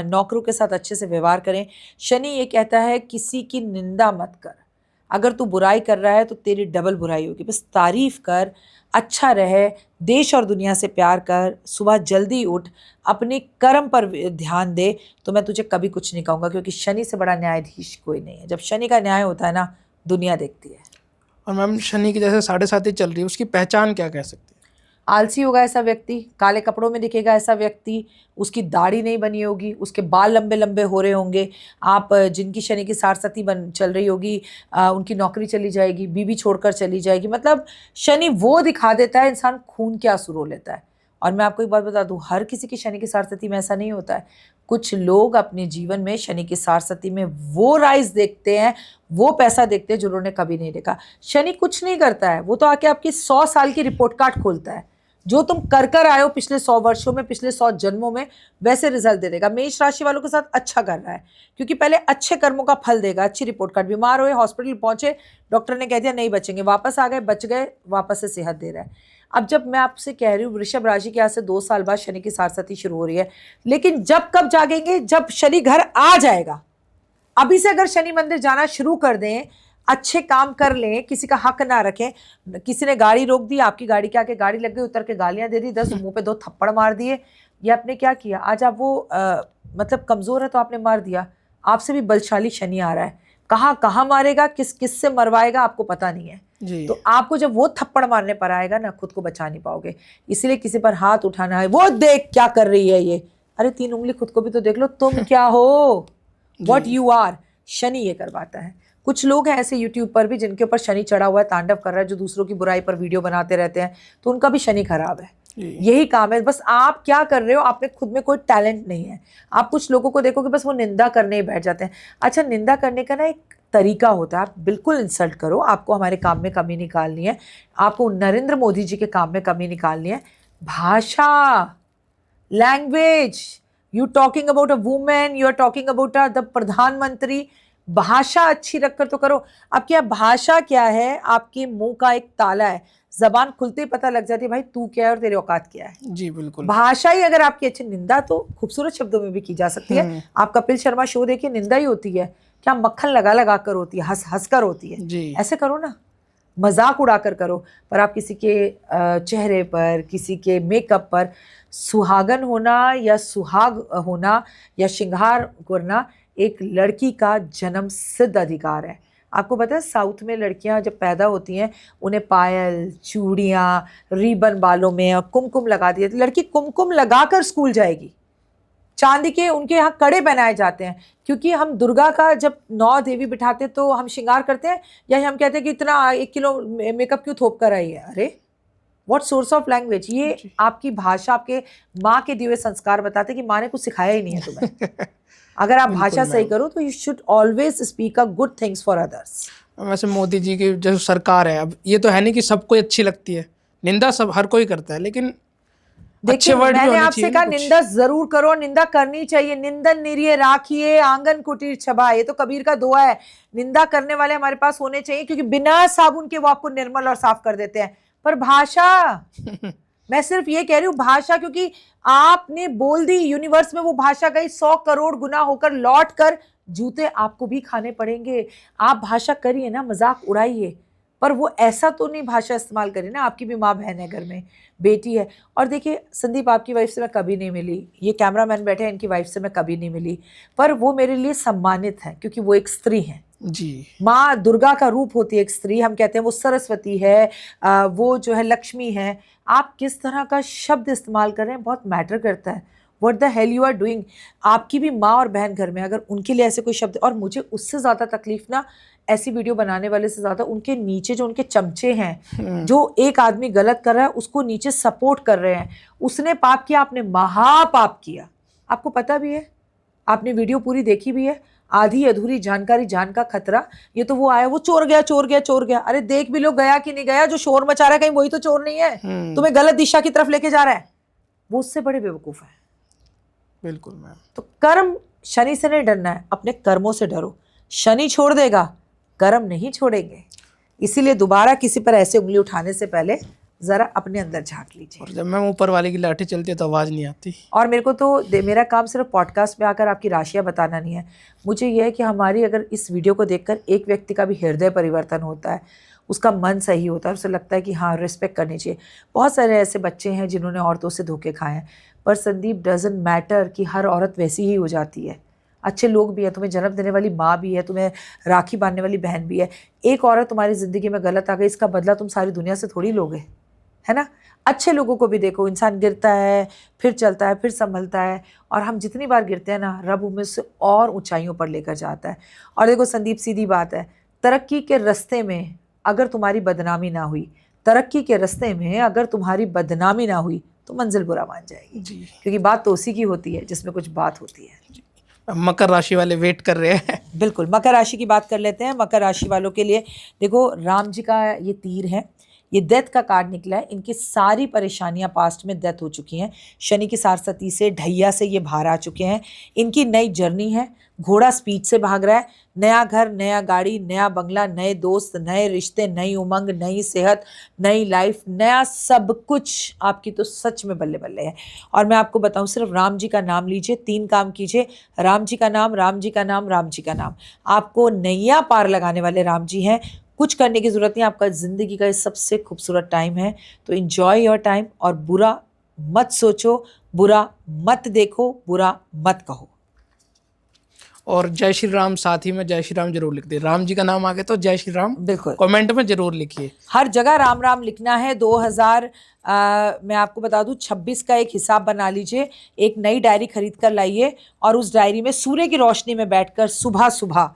नौकरों के साथ अच्छे से व्यवहार करें। शनि ये कहता है किसी की निंदा मत कर, अगर तू बुराई कर रहा है तो तेरी डबल बुराई होगी। बस तारीफ कर, अच्छा रहे, देश और दुनिया से प्यार कर, सुबह जल्दी उठ, अपने कर्म पर ध्यान दे, तो मैं तुझे कभी कुछ नहीं कहूँगा, क्योंकि शनि से बड़ा न्यायाधीश कोई नहीं है। जब शनि का न्याय होता है ना, दुनिया देखती है। और मैम शनि की जैसे 7.5 चल रही है, उसकी पहचान क्या कह सकते हैं? आलसी होगा ऐसा व्यक्ति, काले कपड़ों में दिखेगा ऐसा व्यक्ति, उसकी दाढ़ी नहीं बनी होगी, उसके बाल लंबे लंबे हो रहे होंगे। आप जिनकी शनि की सारसती बन चल रही होगी, उनकी नौकरी चली जाएगी, बीवी छोड़कर चली जाएगी। मतलब शनि वो दिखा देता है, इंसान खून के आंसू रो लेता है। और मैं आपको एक बात बता दूं, हर किसी की शनि की सारसती में ऐसा नहीं होता है। कुछ लोग अपने जीवन में शनि की सारसती में वो राइज देखते हैं, वो पैसा देखते हैं जो उन्होंने कभी नहीं देखा। शनि कुछ नहीं करता है, वो तो आके आपकी 100 साल की रिपोर्ट कार्ड खोलता है। जो तुम कर आए हो पिछले 100 वर्षों में, पिछले 100 जन्मों में, वैसे रिजल्ट दे देगा। मेष राशि वालों के साथ अच्छा कर रहा है, क्योंकि पहले अच्छे कर्मों का फल देगा। अच्छी रिपोर्ट कार्ड, बीमार हुए, हॉस्पिटल पहुंचे, डॉक्टर ने कह दिया नहीं बचेंगे, वापस आ गए, बच गए, वापस से सेहत दे रहा है। अब जब मैं आपसे कह रही हूँ वृषभ राशि के यहाँ से 2 साल बाद शनि की सारसती शुरू हो रही है, लेकिन जब कब जागेंगे? जब शनि घर आ जाएगा। अभी से अगर शनि मंदिर जाना शुरू कर दें, अच्छे काम कर लें, किसी का हक ना रखें। किसी ने गाड़ी रोक दी, आपकी गाड़ी के आगे गाड़ी लग गई, उतर के गालियां दे दी, 10 मुंह पे 2 थप्पड़ मार दिए, ये आपने क्या किया? आज आप वो मतलब कमजोर है तो आपने मार दिया। आपसे भी बलशाली शनि आ रहा है, कहाँ कहाँ मारेगा, किस किस से मरवाएगा आपको पता नहीं है जी। तो आपको जब वो थप्पड़ मारने पर आएगा ना, खुद को बचा नहीं पाओगे। इसलिए किसी पर हाथ उठाना है, वो देख क्या कर रही है ये, अरे 3 उंगली खुद को भी तो देख लो, तुम क्या हो, व्हाट यू आर। शनि ये करवाता है। कुछ लोग हैं ऐसे यूट्यूब पर भी जिनके ऊपर शनि चढ़ा हुआ है, तांडव कर रहा है, जो दूसरों की बुराई पर वीडियो बनाते रहते हैं, तो उनका भी शनि खराब है। यही काम है। बस आप क्या कर रहे हो, आप में खुद में कोई टैलेंट नहीं है। आप कुछ लोगों को देखो कि बस वो निंदा करने ही बैठ जाते हैं। अच्छा, निंदा करने का ना एक तरीका होता है, आप बिल्कुल इंसल्ट करो, आपको हमारे काम में कमी निकालनी है, आपको नरेंद्र मोदी जी के काम में कमी निकालनी है। भाषा, language, you talking about a women, you are talking about the प्रधानमंत्री, भाषा अच्छी रखकर तो करो। अब क्या भाषा क्या है? आपके मुंह का एक ताला है, जबान खुलते ही पता लग जाती है भाई तू क्या है और तेरी औकात क्या है। जी बिल्कुल। भाषा ही अगर आपकी अच्छी, निंदा तो खूबसूरत शब्दों में भी की जा सकती है। आप कपिल शर्मा शो देखिए, निंदा ही होती है, क्या मक्खन लगा लगा कर होती है, हंस हंस कर होती है जी। ऐसे करो ना, मजाक उड़ाकर करो। पर आप किसी के चेहरे पर, किसी के मेकअप पर सुहागन होना या सुहाग होना या श्रृंगार करना एक लड़की का जन्म सिद्ध अधिकार है। आपको पता है साउथ में लड़कियां जब पैदा होती हैं, उन्हें पायल, चूड़ियाँ, रिबन बालों में और कुमकुम लगा दिए। लड़की कुमकुम लगाकर स्कूल जाएगी। चांदी के उनके यहाँ कड़े पहनाए जाते हैं, क्योंकि हम दुर्गा का जब 9 देवी बिठाते तो हम श्रृंगार करते हैं, या हम कहते हैं कि इतना 1 किलो मेकअप क्यों थोप कर आई है। अरे व्हाट सोर्स ऑफ लैंग्वेज। ये आपकी भाषा, आपके माँ के दिए हुए संस्कार बताते कि माँ ने कुछ सिखाया ही नहीं है तुम्हें। अगर आप भाषा सही करो तो you should always speak a good things for others. वैसे मोदी जी की जो सरकार है, अब ये तो है नहीं कि सबको अच्छी लगती है, निंदा सब हर कोई करता है, लेकिन देखिए मैंने आपसे कहा निंदा जरूर करो, निंदा करनी चाहिए। निंदन निरिय राखिए, आंगन कुटीर छबा, ये तो कबीर का दुआ है। निंदा करने वाले हमारे पास होने चाहिए, क्योंकि बिना साबुन के वो आपको निर्मल और साफ कर देते हैं। पर भाषा मैं सिर्फ ये कह रही हूँ, भाषा, क्योंकि आपने बोल दी, यूनिवर्स में वो भाषा गई 100 करोड़ गुना होकर लौट कर जूते आपको भी खाने पड़ेंगे। आप भाषा करिए ना, मजाक उड़ाइए, पर वो ऐसा तो नहीं भाषा इस्तेमाल करिए ना। आपकी भी माँ बहन है, घर में बेटी है। और देखिए संदीप, आपकी वाइफ से मैं कभी नहीं मिली, ये कैमरामैन बैठे हैं, इनकी वाइफ से मैं कभी नहीं मिली, पर वो मेरे लिए सम्मानित है, क्योंकि वो एक स्त्री है जी। माँ दुर्गा का रूप होती है एक स्त्री। हम कहते हैं वो सरस्वती है, वो जो है लक्ष्मी है। आप किस तरह का शब्द इस्तेमाल कर रहे हैं बहुत मैटर करता है। What the hell you are doing. आपकी भी माँ और बहन घर में, अगर उनके लिए ऐसे कोई शब्द, और मुझे उससे ज़्यादा तकलीफ ना ऐसी वीडियो बनाने वाले से ज़्यादा उनके नीचे जो उनके चमचे हैं, जो एक आदमी गलत कर रहा है उसको नीचे सपोर्ट कर रहे हैं। उसने पाप किया, आपने महापाप किया, आपको पता भी है, आपने वीडियो पूरी देखी भी है। आधी अधूरी जानकारी, जान का खतरा। ये तो वो आया, वो चोर गया चोर गया चोर गया। अरे देख भी लो गया कि नहीं गया, जो शोर मचा रहा है कहीं वही तो चोर नहीं है, तुम्हें गलत दिशा की तरफ लेके जा रहा है, वो उससे बड़े बेवकूफ है। बिल्कुल मैम। तो कर्म, शनि से नहीं डरना है, अपने कर्मों से डरो। शनि छोड़ देगा, कर्म नहीं छोड़ेंगे। इसीलिए दोबारा किसी पर ऐसे उंगली उठाने से पहले ज़रा अपने अंदर झांक लीजिए। और जब मैं ऊपर वाले की लाठी चलती है तो आवाज़ नहीं आती। और मेरे को तो मेरा काम सिर्फ पॉडकास्ट में आकर आपकी राशियाँ बताना नहीं है, मुझे यह है कि हमारी अगर इस वीडियो को देखकर एक व्यक्ति का भी हृदय परिवर्तन होता है, उसका मन सही होता है, उसे लगता है कि हाँ रिस्पेक्ट करनी चाहिए। बहुत सारे ऐसे बच्चे हैं जिन्होंने औरतों से धोखे खाए हैं, पर संदीप डजंट मैटर कि हर औरत वैसी ही हो जाती है। अच्छे लोग भी हैं, तुम्हें जन्म देने वाली माँ भी है, तुम्हें राखी बांधने वाली बहन भी है। एक औरत तुम्हारी ज़िंदगी में गलत आ गई, इसका बदला तुम सारी दुनिया से थोड़ी लोगे, है ना। अच्छे लोगों को भी देखो, इंसान गिरता है फिर चलता है फिर संभलता है, और हम जितनी बार गिरते हैं ना, रब हमें से और ऊंचाइयों पर लेकर जाता है। और देखो संदीप, सीधी बात है, तरक्की के रास्ते में अगर तुम्हारी बदनामी ना हुई, तरक्की के रास्ते में अगर तुम्हारी बदनामी ना हुई तो मंजिल बुरा मान जाएगी जी। क्योंकि बात तो उसी की होती है जिसमें कुछ बात होती है। अब मकर राशि वाले वेट कर रहे हैं। बिल्कुल, मकर राशि की बात कर लेते हैं। मकर राशि वालों के लिए देखो, राम जी का ये तीर है, ये डेथ का कार्ड निकला है। इनकी सारी परेशानियां पास्ट में डेथ हो चुकी हैं, शनि की सारसती से, ढैया से ये बाहर आ चुके हैं। इनकी नई जर्नी है, घोड़ा स्पीड से भाग रहा है। नया घर, नया गाड़ी, नया बंगला, नए दोस्त, नए रिश्ते, नई उमंग, नई सेहत, नई लाइफ, नया सब कुछ आपकी तो सच में बल्ले बल्ले है। और मैं आपको बताऊं, सिर्फ राम जी का नाम लीजिए, 3 काम कीजिए, राम जी का नाम, राम जी का नाम, राम जी का नाम। आपको नैया पार लगाने वाले राम जी हैं। कुछ करने की ज़रूरत नहीं, आपका ज़िंदगी का ये सबसे खूबसूरत टाइम है, तो इन्जॉय योर टाइम। और बुरा मत सोचो, बुरा मत देखो, बुरा मत कहो। और जय श्री राम साथ ही में जय श्री राम जरूर लिख दे। राम जी का नाम आ गया तो जय श्री राम बिल्कुल कमेंट में जरूर लिखिए। हर जगह राम राम लिखना है। 2000 मैं आपको बता दूं 26 का एक हिसाब बना लीजिए, एक नई डायरी खरीद कर लाइए और उस डायरी में सूर्य की रोशनी में बैठकर सुबह सुबह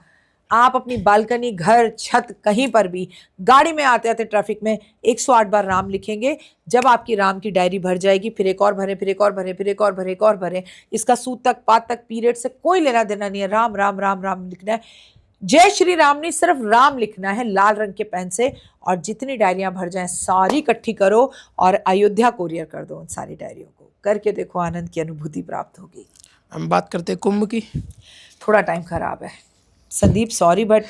आप अपनी बालकनी, घर, छत, कहीं पर भी, गाड़ी में आते आते ट्रैफिक में 108 बार राम लिखेंगे। जब आपकी राम की डायरी भर जाएगी, फिर एक और भरें, फिर एक और भरें, फिर एक और भरें, एक और भरें। इसका सूत तक, पात तक, पीरियड से कोई लेना देना नहीं है। राम राम राम राम लिखना है। जय श्री राम नहीं, सिर्फ राम लिखना है लाल रंग के पेन से। और जितनी डायरियां भर जाएं सारी इकट्ठी करो और अयोध्या कोरियर कर दो। उन सारी डायरियों को करके देखो, आनंद की अनुभूति प्राप्त होगी। हम बात करते हैं कुंभ की। थोड़ा टाइम खराब है संदीप, सॉरी बट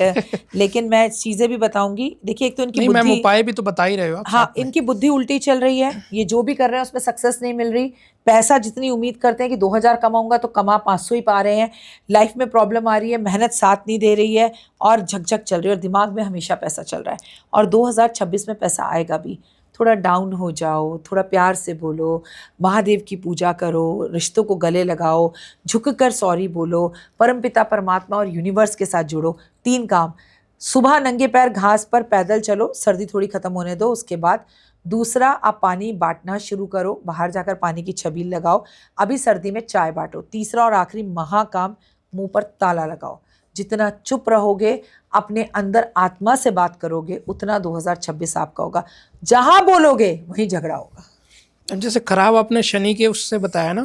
लेकिन मैं चीजें भी बताऊंगी। देखिए, एक तो इनकी नहीं मैम, बुद्धि, उपाय भी तो बता ही रहे हो आप। हाँ, इनकी बुद्धि उल्टी चल रही है। ये जो भी कर रहे हैं उसमें सक्सेस नहीं मिल रही। पैसा जितनी उम्मीद करते हैं कि 2000 कमाऊंगा तो कमा 500 ही पा रहे हैं। लाइफ में प्रॉब्लम आ रही है, मेहनत साथ नहीं दे रही है और झकझक चल रही है और दिमाग में हमेशा पैसा चल रहा है। और 2026 में पैसा आएगा भी। थोड़ा डाउन हो जाओ, थोड़ा प्यार से बोलो, महादेव की पूजा करो, रिश्तों को गले लगाओ, झुककर सॉरी बोलो, परमपिता परमात्मा और यूनिवर्स के साथ जुड़ो। 3 काम, सुबह नंगे पैर घास पर पैदल चलो, सर्दी थोड़ी खत्म होने दो उसके बाद। दूसरा, आप पानी बांटना शुरू करो, बाहर जाकर पानी की छबील लगाओ, अभी सर्दी में चाय बांटो। तीसरा और आखिरी महाकाम, मुंह पर ताला लगाओ। जितना चुप रहोगे, अपने अंदर आत्मा से बात करोगे, उतना 2026 आपका होगा। जहां बोलोगे वहीं झगड़ा होगा। जैसे खराब आपने शनि के उससे बताया ना,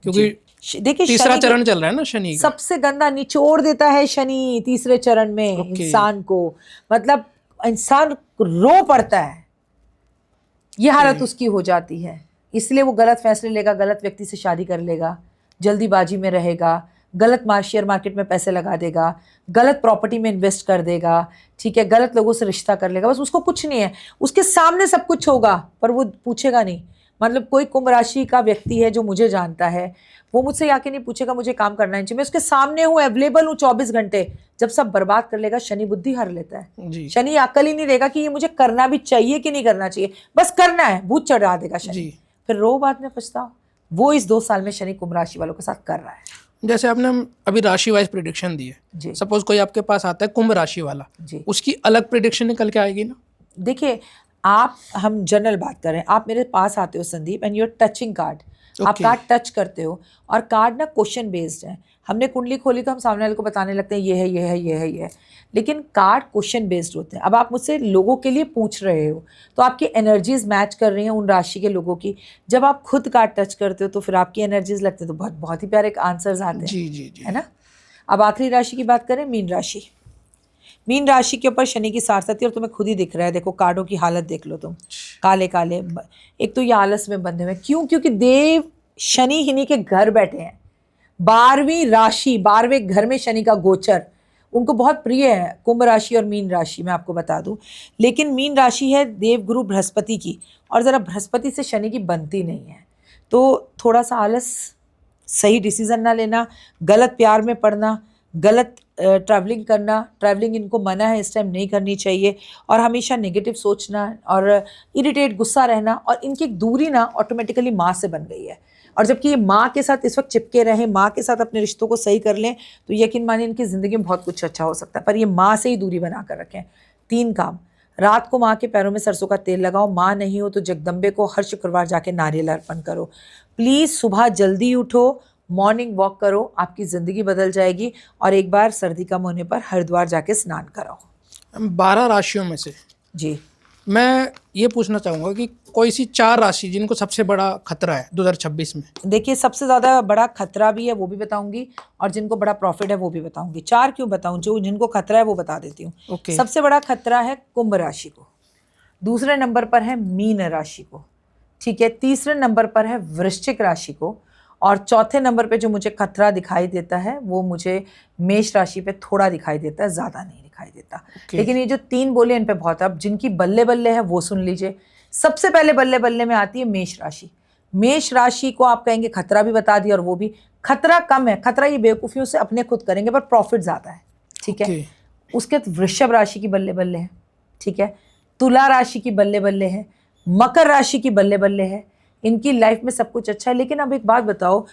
क्योंकि देखिए तीसरा चरण चल रहा है ना शनि का। सबसे गंदा निचोड़ देता है शनि तीसरे चरण में इंसान को, मतलब इंसान रो पड़ता है, ये हालत उसकी हो जाती है। इसलिए वो गलत फैसले लेगा, गलत व्यक्ति से शादी कर लेगा, जल्दीबाजी में रहेगा, गलत शेयर मार्केट में पैसे लगा देगा, गलत प्रॉपर्टी में इन्वेस्ट कर देगा, ठीक है, गलत लोगों से रिश्ता कर लेगा। बस उसको कुछ नहीं है, उसके सामने सब कुछ होगा पर वो पूछेगा नहीं। मतलब कोई कुंभ राशि का व्यक्ति है जो मुझे जानता है, वो मुझसे आके नहीं पूछेगा मुझे काम करना है, मैं उसके सामने हूँ, अवेलेबल हूँ 24 घंटे। जब सब बर्बाद कर लेगा, शनि बुद्धि हर लेता है। शनि अकल ही नहीं देगा कि ये मुझे करना भी चाहिए कि नहीं करना चाहिए, बस करना है, भूत चढ़ा देगा शनि, फिर रो बाद में पछताओ। वो इस 2 साल में शनि कुंभ राशि वालों के साथ कर रहा है। जैसे आपने अभी राशि वाइज प्रिडिक्शन दी है, सपोज कोई आपके पास आता है कुंभ राशि वाला, उसकी अलग प्रिडिक्शन निकल के आएगी ना। देखिए, आप, हम जनरल बात करें, आप मेरे पास आते हो Sandeep and you're touching card, आप कार्ड टच करते हो और कार्ड ना क्वेश्चन बेस्ड है। हमने कुंडली खोली तो हम सामने वाले को बताने लगते हैं ये है, ये है, ये है, ये है, लेकिन कार्ड क्वेश्चन बेस्ड होते हैं। अब आप मुझसे लोगों के लिए पूछ रहे हो तो आपकी एनर्जीज मैच कर रही हैं उन राशि के लोगों की। जब आप खुद कार्ड टच करते हो तो फिर आपकी एनर्जीज लगते हैं, तो बहुत बहुत ही प्यारे आंसर्स आते हैं। जी, है ना। अब आखिरी राशि की बात करें, मीन राशि। मीन राशि के ऊपर शनि की सारसती और तुम्हें खुद ही दिख रहा है। देखो कार्डों की हालत देख लो तुम, काले काले। एक तो ये आलस में बंधे हुए, क्यों? क्योंकि देव शनि हिनी के घर बैठे हैं। 12वीं राशि, 12वें घर में शनि का गोचर, उनको बहुत प्रिय है कुंभ राशि और मीन राशि, मैं आपको बता दूं। लेकिन मीन राशि है देवगुरु बृहस्पति की, और ज़रा बृहस्पति से शनि की बनती नहीं है, तो थोड़ा सा आलस, सही डिसीजन ना लेना, गलत प्यार में पड़ना, गलत ट्रैवलिंग करना, ट्रैवलिंग इनको मना है, इस टाइम नहीं करनी चाहिए, और हमेशा नेगेटिव सोचना और इरिटेट, गुस्सा रहना, और इनकी एक दूरी ना ऑटोमेटिकली माँ से बन गई है। और जबकि ये माँ के साथ इस वक्त चिपके रहें, माँ के साथ अपने रिश्तों को सही कर लें, तो यकीन मानिए इनकी ज़िंदगी में बहुत कुछ अच्छा हो सकता है, पर ये माँ से ही दूरी बना कर रखें। 3 काम, रात को माँ के पैरों में सरसों का तेल लगाओ, माँ नहीं हो तो जगदम्बे को हर शुक्रवार जाके नारियल अर्पण करो। प्लीज़ सुबह जल्दी उठो, मॉर्निंग वॉक करो, आपकी ज़िंदगी बदल जाएगी। और एक बार सर्दी कम होने पर हरिद्वार जाके स्नान कराओ। 12 राशियों में से जी, मैं ये पूछना चाहूँगा कि कोई सी 4 राशि जिनको सबसे बड़ा खतरा है 2026 में। देखिए सबसे ज़्यादा बड़ा खतरा भी है वो भी बताऊंगी, और जिनको बड़ा प्रॉफिट है वो भी बताऊंगी। 4 क्यों बताऊं, जो जिनको खतरा है वो बता देती हूँ। ओके। सबसे बड़ा खतरा है कुंभ राशि को, दूसरे नंबर पर है मीन राशि को, ठीक है, तीसरे नंबर पर है वृश्चिक राशि को, और चौथे नंबर पे जो मुझे खतरा दिखाई देता है वो मुझे मेष राशि पे थोड़ा दिखाई देता है, ज़्यादा नहीं दिखाई देता। लेकिन ये जो 3 बोले इन पे बहुत, अब जिनकी बल्ले बल्ले है वो सुन लीजिए। सबसे पहले बल्ले बल्ले में आती है मेष राशि। मेष राशि को आप कहेंगे खतरा भी बता दिया, और वो भी खतरा कम है, खतरा ये बेवकूफ़ियों से अपने खुद करेंगे, पर प्रॉफिट ज़्यादा है, ठीक है। उसके बाद वृषभ राशि की बल्ले बल्ले है, ठीक है, तुला राशि की बल्ले बल्ले है, मकर राशि की बल्ले बल्ले है। इनकी लाइफ में सब कुछ अच्छा है। लेकिन अब एक बात बताओ,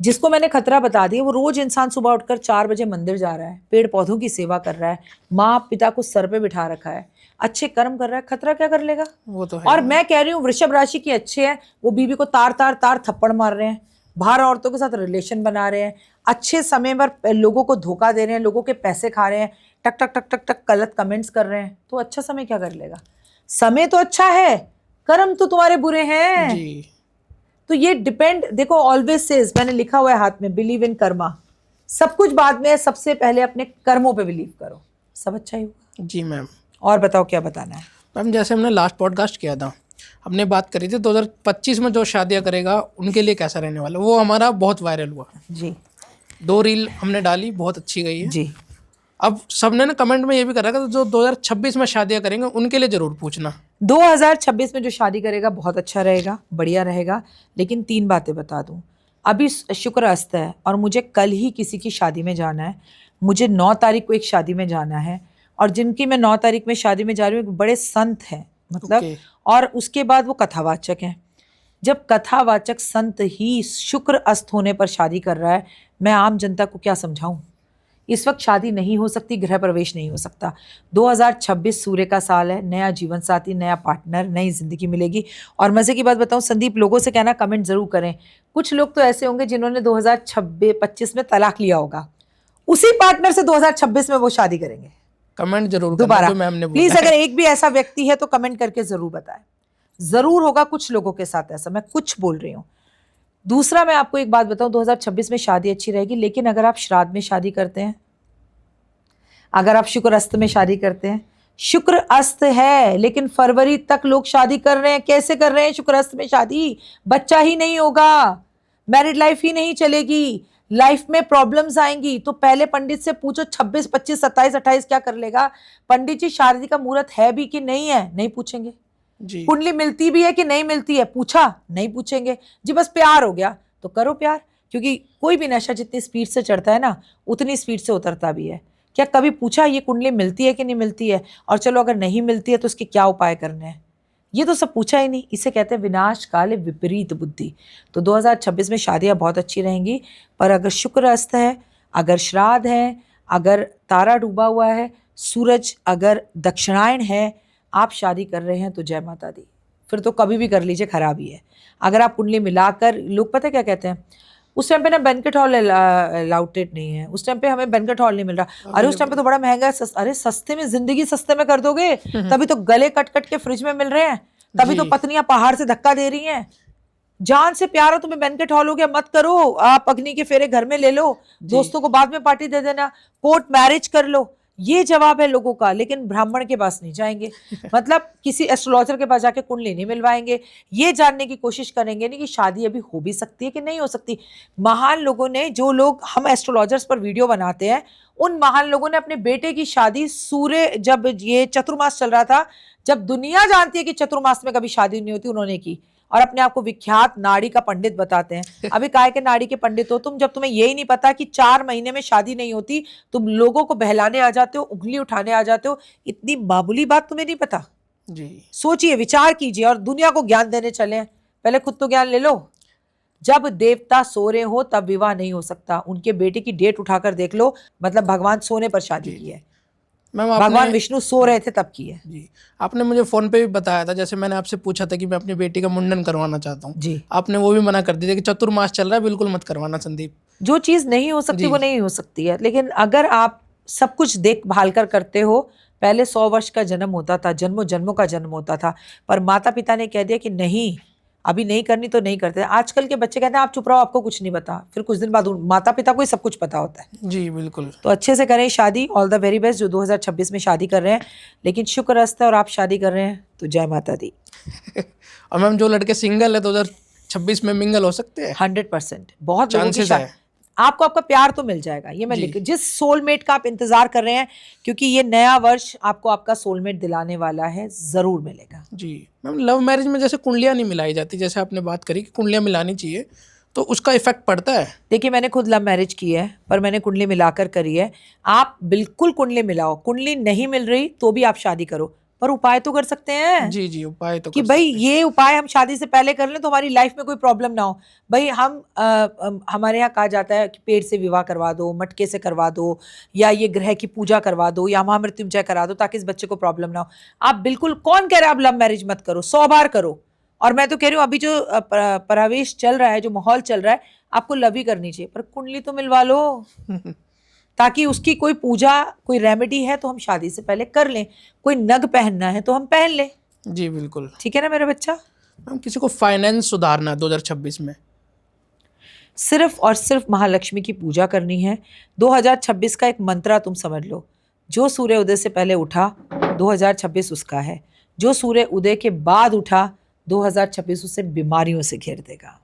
जिसको मैंने खतरा बता दिया वो रोज इंसान सुबह उठकर 4 बजे मंदिर जा रहा है, पेड़ पौधों की सेवा कर रहा है, माँ पिता को सर पे बिठा रखा है, अच्छे कर्म कर रहा है, खतरा क्या कर लेगा? वो तो है। और मैं कह रही हूँ वृषभ राशि की अच्छे हैं, वो बीवी को तार तार तार थप्पड़ मार रहे हैं, बाहर औरतों के साथ रिलेशन बना रहे हैं, अच्छे समय पर लोगों को धोखा दे रहे हैं, लोगों के पैसे खा रहे हैं, टक टक टक टक टक गलत कमेंट्स कर रहे हैं, तो अच्छा समय क्या कर लेगा? समय तो अच्छा है, कर्म तो तुम्हारे बुरे हैं जी। तो ये डिपेंड, देखो ऑलवेज सेज, मैंने लिखा हुआ है हाथ में, बिलीव इन कर्मा। सब कुछ बाद में है, सबसे पहले अपने कर्मों पे बिलीव करो, सब अच्छा ही होगा। जी मैम। और बताओ क्या बताना है? मैम जैसे हमने लास्ट पॉडकास्ट किया था, हमने बात करी थी 2025 में जो शादियां करेगा उनके लिए कैसा रहने वाला, वो हमारा बहुत वायरल हुआ जी। 2 रील हमने डाली, बहुत अच्छी गई है जी। अब सबने ना कमेंट में ये भी करा कि जो 2026 में शादियां करेंगे उनके लिए ज़रूर पूछना। 2026 में जो शादी करेगा बहुत अच्छा रहेगा, बढ़िया रहेगा। लेकिन 3 बातें बता दूं, अभी शुक्र अस्त है और मुझे कल ही किसी की शादी में जाना है, मुझे 9 तारीख को एक शादी में जाना है, और जिनकी मैं 9 तारीख में शादी में जा रही हूँ बड़े संत हैं, मतलब और उसके बाद वो कथावाचक हैं। जब कथावाचक संत ही शुक्र अस्त होने पर शादी कर रहा है, मैं आम जनता को क्या समझाऊं? इस वक्त शादी नहीं हो सकती, गृह प्रवेश नहीं हो सकता। 2026 सूर्य का साल है, नया जीवन साथी, नया पार्टनर, नई जिंदगी मिलेगी। और मजे की बात बताऊं संदीप, लोगों से कहना कमेंट जरूर करें। कुछ लोग तो ऐसे होंगे जिन्होंने 2025 में तलाक लिया होगा, उसी पार्टनर से 2026 में वो शादी करेंगे। कमेंट जरूर दोबारा मैम ने प्लीज, अगर एक भी ऐसा व्यक्ति है तो कमेंट करके जरूर बताएं। जरूर होगा कुछ लोगों के साथ ऐसा, मैं कुछ बोल रही हूँ। दूसरा, मैं आपको एक बात बताऊं, 2026 में शादी अच्छी रहेगी, लेकिन अगर आप श्राद्ध में शादी करते हैं, अगर आप शुक्र अस्त में शादी करते हैं, शुक्र अस्त है लेकिन फरवरी तक लोग शादी कर रहे हैं। कैसे कर रहे हैं? शुक्र अस्त में शादी, बच्चा ही नहीं होगा, मैरिड लाइफ ही नहीं चलेगी, लाइफ में प्रॉब्लम्स आएंगी। तो पहले पंडित से पूछो 26, 25, 27, 28 क्या कर लेगा? पंडित जी शादी का मुहूर्त है भी कि नहीं है? नहीं पूछेंगे। जी। कुंडली मिलती भी है कि नहीं मिलती है? पूछा? नहीं पूछेंगे जी। बस प्यार हो गया तो करो प्यार, क्योंकि कोई भी नशा जितनी स्पीड से चढ़ता है ना उतनी स्पीड से उतरता भी है। क्या कभी पूछा ये कुंडली मिलती है कि नहीं मिलती है? और चलो अगर नहीं मिलती है तो उसके क्या उपाय करने हैं? ये तो सब पूछा ही नहीं। इसे कहते हैं विनाश काले विपरीत बुद्धि। तो 2026 में शादियां बहुत अच्छी रहेंगी, पर अगर शुक्र अस्त है, अगर श्राद्ध है, अगर तारा डूबा हुआ है, सूरज अगर दक्षिणायन है, आप शादी कर रहे हैं तो जय माता दी, फिर तो कभी भी कर लीजिए, खराब ही है। अगर आप कुंडली मिलाकर, लोग पता क्या कहते हैं, उस टाइम पे ना बैंकेट हॉल अलाउटेड नहीं है, उस टाइम पे हमें बैंकेट हॉल नहीं मिल रहा, अरे उस टाइम पे तो बड़ा महंगा है। अरे सस्ते में जिंदगी सस्ते में कर दोगे, तभी तो गले कट कट के फ्रिज में मिल रहे हैं, तभी तो पत्नियां पहाड़ से धक्का दे रही हैं। जान से प्यार हो तुम्हें, बैंकेट हॉल हो गया, मत करो। आप अग्नि के फेरे घर में ले लो, दोस्तों को बाद में पार्टी दे देना, कोर्ट मैरिज कर लो। ये जवाब है लोगों का, लेकिन ब्राह्मण के पास नहीं जाएंगे। मतलब किसी एस्ट्रोलॉजर के पास जाके कुंडली नहीं मिलवाएंगे, ये जानने की कोशिश करेंगे नहीं कि शादी अभी हो भी सकती है कि नहीं हो सकती। महान लोगों ने, जो लोग हम एस्ट्रोलॉजर्स पर वीडियो बनाते हैं, उन महान लोगों ने अपने बेटे की शादी सूर्य, जब ये चतुर्मास चल रहा था, जब दुनिया जानती है कि चतुर्मास में कभी शादी नहीं होती, उन्होंने की, और अपने आप को विख्यात नाड़ी का पंडित बताते हैं। अभी काय के नाड़ी के पंडित हो तुम, जब तुम्हें यही नहीं पता कि 4 महीने में शादी नहीं होती, तुम लोगों को बहलाने आ जाते हो, उंगली उठाने आ जाते हो। इतनी मामूली बात तुम्हें नहीं पता? जी, सोचिए, विचार कीजिए, और दुनिया को ज्ञान देने चले हैं। पहले खुद तो ज्ञान ले लो। जब देवता सो रहे हो तब विवाह नहीं हो सकता। उनके बेटे की डेट उठाकर देख लो, मतलब भगवान सोने पर शादी की है। मैम भगवान आपने विष्णु सो रहे थे तब की है। जी, आपने मुझे फ़ोन पे भी बताया था, जैसे मैंने आपसे पूछा था कि मैं अपनी बेटी का मुंडन करवाना चाहता हूँ, जी, आपने वो भी मना कर दिया कि चतुर्मास चल रहा है, बिल्कुल मत करवाना संदीप। जो चीज नहीं हो सकती जी। वो नहीं हो सकती है। लेकिन अगर आप सब कुछ देखभाल कर करते हो, पहले 100 वर्ष का जन्म होता था, जन्मों जन्मों का जन्म होता था, पर माता पिता ने कह दिया कि नहीं, अभी नहीं करनी तो नहीं करते। आजकल के बच्चे कहते हैं आप चुप रहो, आपको कुछ नहीं पता, फिर कुछ दिन बाद माता पिता को ही सब कुछ पता होता है। जी बिल्कुल। तो अच्छे से करें शादी। ऑल द वेरी बेस्ट जो 2026 में शादी कर रहे हैं, लेकिन शुक्र अस्त है और आप शादी कर रहे हैं तो जय माता दी। और मैम जो लड़के सिंगल है 2026 में मिंगल हो सकते हैं? 100% बहुत लोगों की चांसेस शादी, है। आपको आपका प्यार तो मिल जाएगा, ये मैं जी। लिख, जिस सोलमेट का आप इंतजार कर रहे हैं, क्योंकि ये नया वर्ष आपको आपका सोलमेट दिलाने वाला है, जरूर मिलेगा। जी मैम, लव मैरिज में जैसे कुंडलियाँ नहीं मिलाई जाती, जैसे आपने बात करी कि कुंडलियाँ मिलानी चाहिए, तो उसका इफेक्ट पड़ता है? देखिए, मैंने खुद लव मैरिज की है, पर मैंने कुंडली मिलाकर करी है। आप बिल्कुल कुंडली मिलाओ, कुंडली नहीं मिल रही तो भी आप शादी करो, पर उपाय तो कर सकते हैं जी जी, उपाय तो कि कर भाई सकते हैं। ये उपाय हम शादी से पहले कर लें तो हमारी लाइफ में कोई प्रॉब्लम ना हो। भाई हमारे यहाँ कहा जाता है कि पेड़ से विवाह करवा दो, मटके से करवा दो, या ये ग्रह की पूजा करवा दो, या महामृत्युंजय करा दो, ताकि इस बच्चे को प्रॉब्लम ना हो। आप बिल्कुल, कौन कह रहा है आप लव मैरिज मत करो, 100 बार करो। और मैं तो कह रही हूँ अभी जो प्रवेश चल रहा है, जो माहौल चल रहा है, आपको लव ही करनी चाहिए, पर कुंडली तो मिलवा लो, ताकि उसकी कोई पूजा, कोई रेमेडी है तो हम शादी से पहले कर लें, कोई नग पहनना है तो हम पहन लें। जी बिल्कुल। ठीक है ना मेरा बच्चा? मैम किसी को फाइनेंस सुधारना है 2026 में, सिर्फ और सिर्फ महालक्ष्मी की पूजा करनी है। 2026 का एक मंत्रा तुम समझ लो, जो सूर्य उदय से पहले उठा 2026 उसका है, जो सूर्य उदय के बाद उठा 2026 उसे बीमारियों से घेर देगा,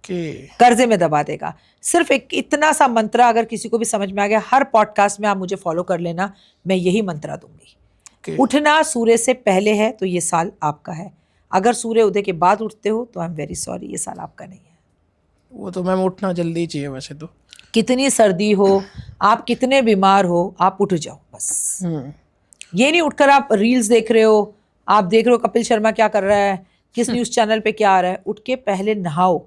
कि कर्जे में दबा देगा। सिर्फ एक इतना सा मंत्रा अगर किसी को भी समझ में आ गया, हर पॉडकास्ट में आप मुझे फॉलो कर लेना, मैं यही मंत्रा दूंगी। उठना सूर्य से पहले है तो ये साल आपका है, अगर सूर्य उदय के बाद उठते हो तो आई एम वेरी सॉरी, ये साल आपका नहीं है। वो तो मैम उठना जल्दी ही चाहिए वैसे तो। कितनी सर्दी हो, आप कितने बीमार हो, आप उठ जाओ बस। ये नहीं उठकर आप रील्स देख रहे हो, आप देख रहे हो कपिल शर्मा क्या कर रहा है, किस न्यूज़ चैनल पे क्या आ रहा है। उठ के पहले नहाओ,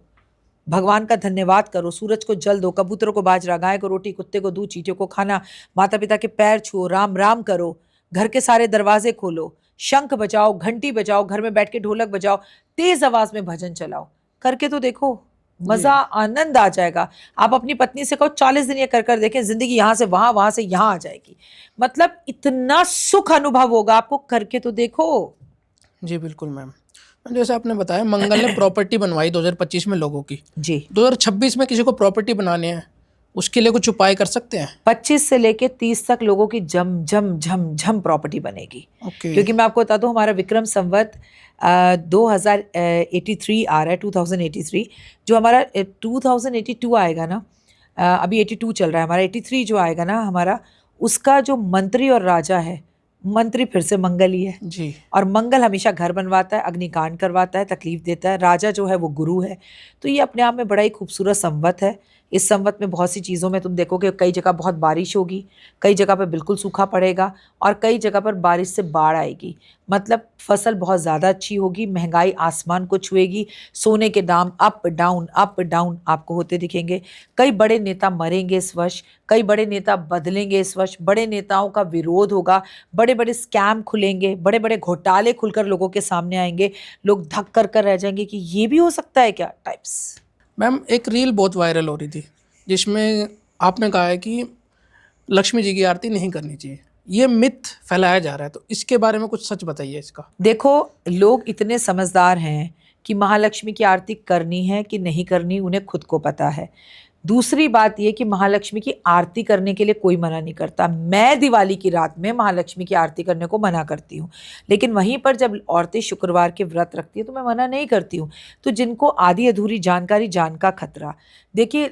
भगवान का धन्यवाद करो, सूरज को जल दो, कबूतरों को बाजरा, गाय को रोटी, कुत्ते को दूध, चींटियों को खाना, माता पिता के पैर छुओ, राम राम करो, घर के सारे दरवाजे खोलो, शंख बजाओ, घंटी बजाओ, घर में बैठ के ढोलक बजाओ, तेज आवाज में भजन चलाओ। करके तो देखो, मजा, आनंद आ जाएगा। आप अपनी पत्नी से कहो 40 दिन ये कर कर देखें, जिंदगी यहाँ से वहां, वहां से यहाँ आ जाएगी। मतलब इतना सुख अनुभव होगा आपको, करके तो देखो। जी बिल्कुल मैम। जैसे आपने बताया मंगल ने प्रॉपर्टी बनवाई 2025 में लोगों की, जी 2026 में किसी को प्रॉपर्टी बनानी है, उसके लिए कुछ उपाय कर सकते हैं? 25 से लेके 30 तक लोगों की जम जम झम झम प्रॉपर्टी बनेगी। ओके। क्योंकि मैं आपको बता दूं, हमारा विक्रम संवत 2083 आ रहा है, 2083। जो हमारा 2082 आएगा ना, अभी 82 चल रहा है, हमारा 83 जो आएगा ना हमारा, उसका जो मंत्री और राजा है, मंत्री फिर से मंगल ही है। जी। और मंगल हमेशा घर बनवाता है, अग्निकांड करवाता है, तकलीफ देता है। राजा जो है वो गुरु है। तो ये अपने आप में बड़ा ही खूबसूरत संवत है। इस संवत में बहुत सी चीज़ों में तुम देखोगे, कई जगह बहुत बारिश होगी, कई जगह पर बिल्कुल सूखा पड़ेगा, और कई जगह पर बारिश से बाढ़ आएगी। मतलब फसल बहुत ज़्यादा अच्छी होगी, महंगाई आसमान को छुएगी, सोने के दाम अप डाउन आपको होते दिखेंगे। कई बड़े नेता मरेंगे इस वर्ष, कई बड़े नेता बदलेंगे इस वर्ष, बड़े नेताओं का विरोध होगा, बड़े बड़े स्कैम खुलेंगे, बड़े बड़े घोटाले खुलकर लोगों के सामने आएंगे। लोग धक कर कर रह जाएंगे कि ये भी हो सकता है क्या, टाइप्स। मैम एक रील बहुत वायरल हो रही थी जिसमें आपने कहा है कि लक्ष्मी जी की आरती नहीं करनी चाहिए, ये मिथ फैलाया जा रहा है, तो इसके बारे में कुछ सच बताइए इसका। देखो, लोग इतने समझदार हैं कि महालक्ष्मी की आरती करनी है कि नहीं करनी उन्हें खुद को पता है। दूसरी बात ये कि महालक्ष्मी की आरती करने के लिए कोई मना नहीं करता। मैं दिवाली की रात में महालक्ष्मी की आरती करने को मना करती हूँ, लेकिन वहीं पर जब औरतें शुक्रवार के व्रत रखती हैं तो मैं मना नहीं करती हूँ। तो जिनको आधी अधूरी जानकारी, जान का खतरा। देखिए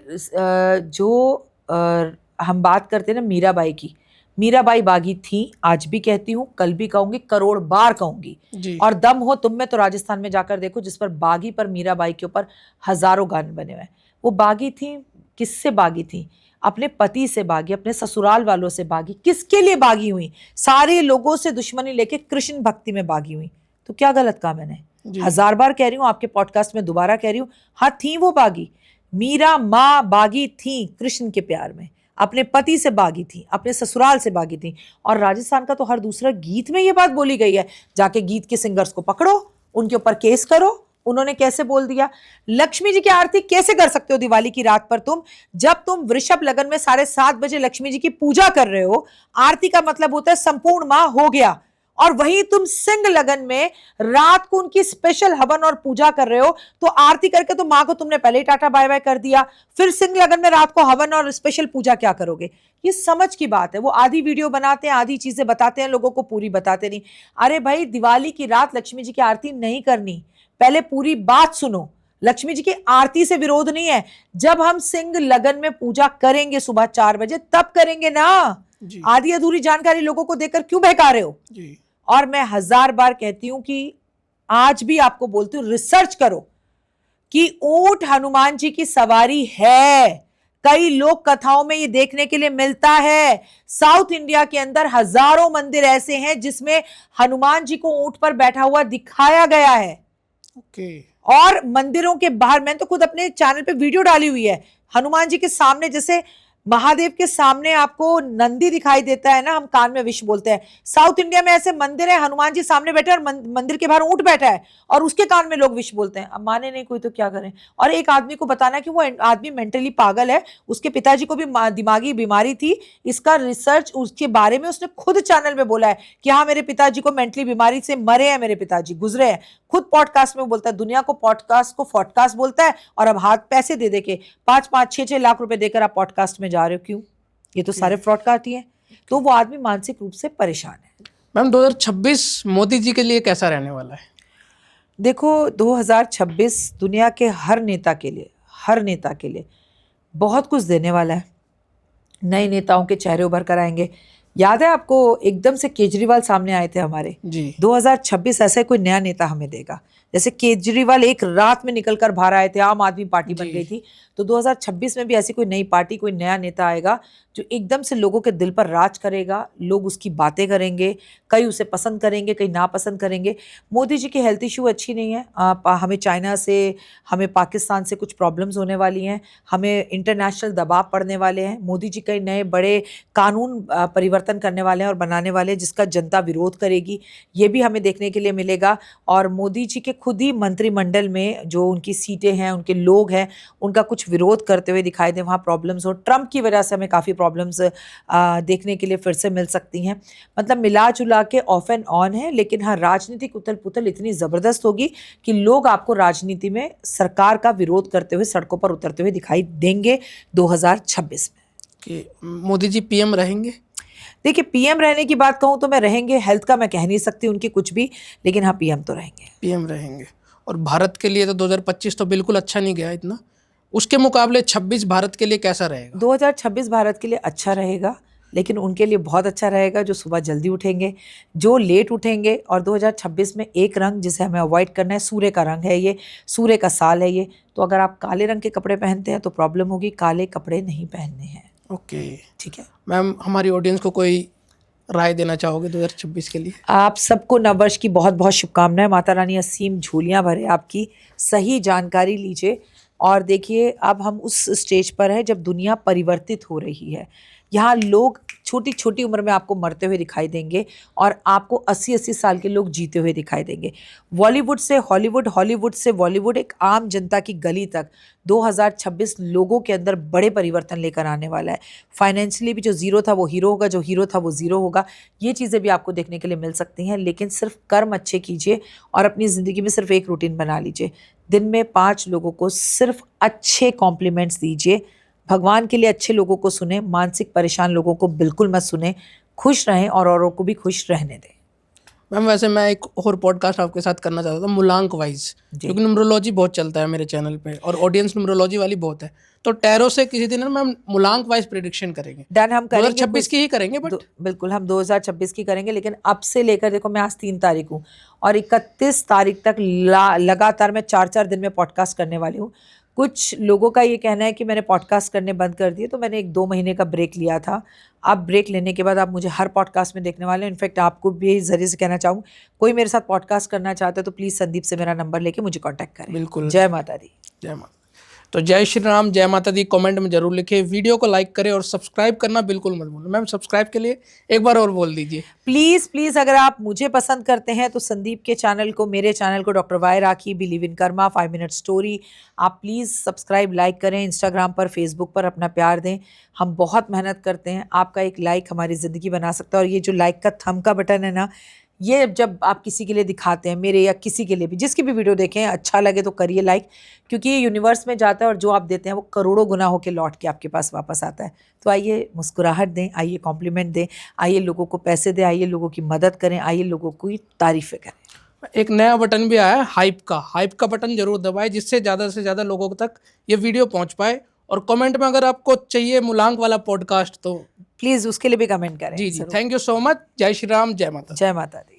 हम बात करते हैं ना मीराबाई की, मीराबाई बागी थी, आज भी कहती हूँ, कल भी कहूंगी, करोड़ बार कहूंगी। और दम हो तुम में तो राजस्थान में जाकर देखो, जिस पर बागी पर, मीराबाई के ऊपर हजारों गाने बने हुए हैं। वो बागी थी, किससे बागी थी? अपने पति से बागी, अपने ससुराल वालों से बागी। किसके लिए बागी हुई? सारे लोगों से दुश्मनी लेके कृष्ण भक्ति में बागी हुई। तो क्या गलत कहा मैंने? हजार बार कह रही हूँ, आपके पॉडकास्ट में दोबारा कह रही हूँ, हाँ थी वो बागी। मीरा माँ बागी थी कृष्ण के प्यार में, अपने पति से बागी थी, अपने ससुराल से बागी थी। और राजस्थान का तो हर दूसरा गीत में ये बात बोली गई है। जाके गीत के सिंगर्स को पकड़ो, उनके ऊपर केस करो, उन्होंने कैसे बोल दिया। लक्ष्मी जी की आरती कैसे कर सकते हो दिवाली की रात पर तुम, जब तुम वृषभ लगन में 7:30 बजे लक्ष्मी जी की पूजा कर रहे हो? आरती का मतलब होता है संपूर्ण माह हो गया, और वहीं तुम सिंह लगन में रात को उनकी स्पेशल हवन और पूजा कर रहे हो। तो आरती करके तो माँ को तुमने पहले ही टाटा बाय बाय कर दिया, फिर सिंह लगन में रात को हवन और स्पेशल पूजा क्या करोगे? ये समझ की बात है। वो आधी वीडियो बनाते हैं, आधी चीजें बताते हैं लोगों को, पूरी बताते नहीं। अरे भाई, दिवाली की रात लक्ष्मी जी की आरती नहीं करनी, पहले पूरी बात सुनो। लक्ष्मी जी की आरती से विरोध नहीं है, जब हम सिंह लगन में पूजा करेंगे सुबह 4 बजे तब करेंगे ना। आधी अधूरी जानकारी लोगों को देकर क्यों बहका रहे हो? और मैं 1000 बार कहती हूं कि आज भी आपको बोलती हूं, रिसर्च करो कि ऊंट हनुमान जी की सवारी है। कई लोक कथाओं में ये देखने के लिए मिलता है। साउथ इंडिया के अंदर हजारों मंदिर ऐसे हैं जिसमें हनुमान जी को ऊंट पर बैठा हुआ दिखाया गया है। और मंदिरों के बाहर, मैंने तो खुद अपने चैनल पे वीडियो डाली हुई है, हनुमान जी के सामने, जैसे महादेव के सामने आपको नंदी दिखाई देता है ना, हम कान में विष बोलते हैं। साउथ इंडिया में ऐसे मंदिर है, हनुमान जी सामने बैठे और मंदिर के बाहर ऊंट बैठा है और उसके कान में लोग विष बोलते हैं। अब माने नहीं कोई तो क्या करें? और एक आदमी को बताना कि वो आदमी मेंटली पागल है, उसके पिताजी को भी दिमागी बीमारी थी। इसका रिसर्च उसके बारे में उसने खुद चैनल में बोला है कि हाँ मेरे पिताजी को मेंटली बीमारी से मरे हैं, मेरे पिताजी गुजरे हैं। खुद पॉडकास्ट में बोलता है। दुनिया को पॉडकास्ट को फॉडकास्ट बोलता है, और अब हाथ पैसे दे देके 5-5, 6-6 लाख रुपए देकर आप पॉडकास्ट में जा रहे हो। क्यों? ये तो सारे फ्रॉड काटी है। तो वो आदमी मानसिक रूप से परेशान है। मैम 2026 मोदी जी के लिए कैसा रहने वाला है? देखो, 2026 दुनिया के हर नेता के लिए बहुत कुछ देने वाला है। नए नेताओं के चेहरे उभर कर आएंगे। याद है आपको, एकदम से केजरीवाल सामने आए थे हमारे जी। 2026 ऐसा कोई नया नेता हमें देगा। जैसे केजरीवाल एक रात में निकलकर बाहर आए थे, आम आदमी पार्टी बन गई थी, तो 2026 में भी ऐसी कोई नई पार्टी, कोई नया नेता आएगा जो एकदम से लोगों के दिल पर राज करेगा। लोग उसकी बातें करेंगे, कई उसे पसंद करेंगे, कई नापसंद करेंगे। मोदी जी की हेल्थ इशू अच्छी नहीं है। हमें चाइना से, हमें पाकिस्तान से कुछ प्रॉब्लम्स होने वाली हैं, हमें इंटरनेशनल दबाव पड़ने वाले हैं। मोदी जी कई नए बड़े कानून परिवर्तन करने वाले हैं और बनाने वाले हैं, जिसका जनता विरोध करेगी, ये भी हमें देखने के लिए मिलेगा। और मोदी जी के खुद ही मंत्रिमंडल में जो उनकी सीटें हैं, उनके लोग हैं, उनका कुछ विरोध करते हुए दिखाई दे, वहाँ प्रॉब्लम्स हो। ट्रंप की वजह से हमें काफ़ी प्रॉब्लम्स देखने के लिए फिर से मिल सकती हैं। मतलब मिला जुला के ऑफ एंड ऑन है, लेकिन हाँ राजनीतिक उथल पुथल इतनी ज़बरदस्त होगी कि लोग आपको राजनीति में सरकार का विरोध करते हुए सड़कों पर उतरते हुए दिखाई देंगे 2026 में। कि मोदी जी पीएम रहेंगे? देखिए, पीएम रहने की बात कहूँ तो मैं रहेंगे, हेल्थ का मैं कह नहीं सकती उनकी कुछ भी, लेकिन हाँ पीएम तो रहेंगे। पीएम रहेंगे। और भारत के लिए तो 2025 तो बिल्कुल अच्छा नहीं गया इतना, उसके मुकाबले 26 भारत के लिए कैसा रहेगा? 2026 भारत के लिए अच्छा रहेगा, लेकिन उनके लिए बहुत अच्छा रहेगा जो सुबह जल्दी उठेंगे, जो लेट उठेंगे। और 2026 में एक रंग जिसे हमें अवॉइड करना है, सूर्य का रंग है, ये सूर्य का साल है ये। तो अगर आप काले रंग के कपड़े पहनते हैं तो प्रॉब्लम होगी, काले कपड़े नहीं पहनने हैं। ओके, ठीक है मैम। हमारी ऑडियंस को कोई राय देना चाहोगे 2026 के लिए? आप सबको नववर्ष की बहुत बहुत शुभकामनाएं। माता रानी असीम झोलियां भरे आपकी। सही जानकारी लीजिए और देखिए, अब हम उस स्टेज पर हैं जब दुनिया परिवर्तित हो रही है। यहाँ लोग छोटी छोटी उम्र में आपको मरते हुए दिखाई देंगे और आपको 80-80 साल के लोग जीते हुए दिखाई देंगे। बॉलीवुड से हॉलीवुड, हॉलीवुड से बॉलीवुड, एक आम जनता की गली तक 2026 लोगों के अंदर बड़े परिवर्तन लेकर आने वाला है। फाइनेंशियली भी जो ज़ीरो था वो हीरो होगा, जो हीरो था वो ज़ीरो होगा। ये चीज़ें भी आपको देखने के लिए मिल सकती हैं, लेकिन सिर्फ कर्म अच्छे कीजिए और अपनी ज़िंदगी में सिर्फ एक रूटीन बना लीजिए। दिन में 5 लोगों को सिर्फ अच्छे कॉम्प्लीमेंट्स दीजिए, भगवान के लिए अच्छे लोगों को सुने, मानसिक परेशान लोगों को बिल्कुल मत सुने, खुश रहें और औरों को भी खुश रहने दें। मैम वैसे मैं एक और पॉडकास्ट आपके साथ करना चाहता था, मूलांक वाइज, क्योंकि न्यूमरोलॉजी बहुत चलता है मेरे चैनल पे और ऑडियंस न्यूमरोलॉजी वाली बहुत है। तो टैरो से किसी दिन मैम मूलांक वाइज प्रेडिक्शन करेंगे। डन, हम करेंगे। 2026 की ही करेंगे बट बिल्कुल हम 2026 की करेंगे, लेकिन अब से लेकर देखो मैं आज 3 तारीख हूँ और 31 तारीख तक लगातार मैं 4-4 दिन में पॉडकास्ट करने वाली हूँ। कुछ लोगों का ये कहना है कि मैंने पॉडकास्ट करने बंद कर दिए, तो मैंने 1-2 महीने का ब्रेक लिया था। अब ब्रेक लेने के बाद आप मुझे हर पॉडकास्ट में देखने वाले हैं। इनफैक्ट आपको भी जरिए से कहना चाहूँ, कोई मेरे साथ पॉडकास्ट करना चाहता है तो प्लीज़ संदीप से मेरा नंबर लेके मुझे कॉन्टैक्ट करें। बिल्कुल। जय माता दी। जय माता। तो जय श्री राम, जय माता दी कमेंट में जरूर लिखे, वीडियो को लाइक करें और सब्सक्राइब करना बिल्कुल मत भूलें। मैम सब्सक्राइब के लिए एक बार और बोल दीजिए प्लीज़ प्लीज़। अगर आप मुझे पसंद करते हैं तो संदीप के चैनल को, मेरे चैनल को, doctor Y Rakhi, believe in karma, 5 minute story, आप प्लीज़ सब्सक्राइब, लाइक करें। इंस्टाग्राम पर, फेसबुक पर अपना प्यार दें। हम बहुत मेहनत करते हैं, आपका एक लाइक हमारी ज़िंदगी बना सकता है। और ये जो लाइक का थंब का बटन है ना, ये जब आप किसी के लिए दिखाते हैं, मेरे या किसी के लिए भी, जिसकी भी वीडियो देखें, अच्छा लगे तो करिए लाइक, क्योंकि ये यूनिवर्स में जाता है और जो आप देते हैं वो करोड़ों गुना होकर लौट के आपके पास वापस आता है। तो आइए मुस्कुराहट दें, आइए कॉम्प्लीमेंट दें, आइए लोगों को पैसे दें, आइए लोगों की मदद करें, आइए लोगों की तारीफ़ें करें। एक नया बटन भी आया है हाइप का बटन जरूर दबाएं, जिससे ज़्यादा से ज़्यादा लोगों तक ये वीडियो पहुंच पाए। और कमेंट में अगर आपको चाहिए मूलांक वाला पॉडकास्ट तो प्लीज़ उसके लिए भी कमेंट करें। जी। Thank you so much. जय श्री राम, जय माता। जय माता दी।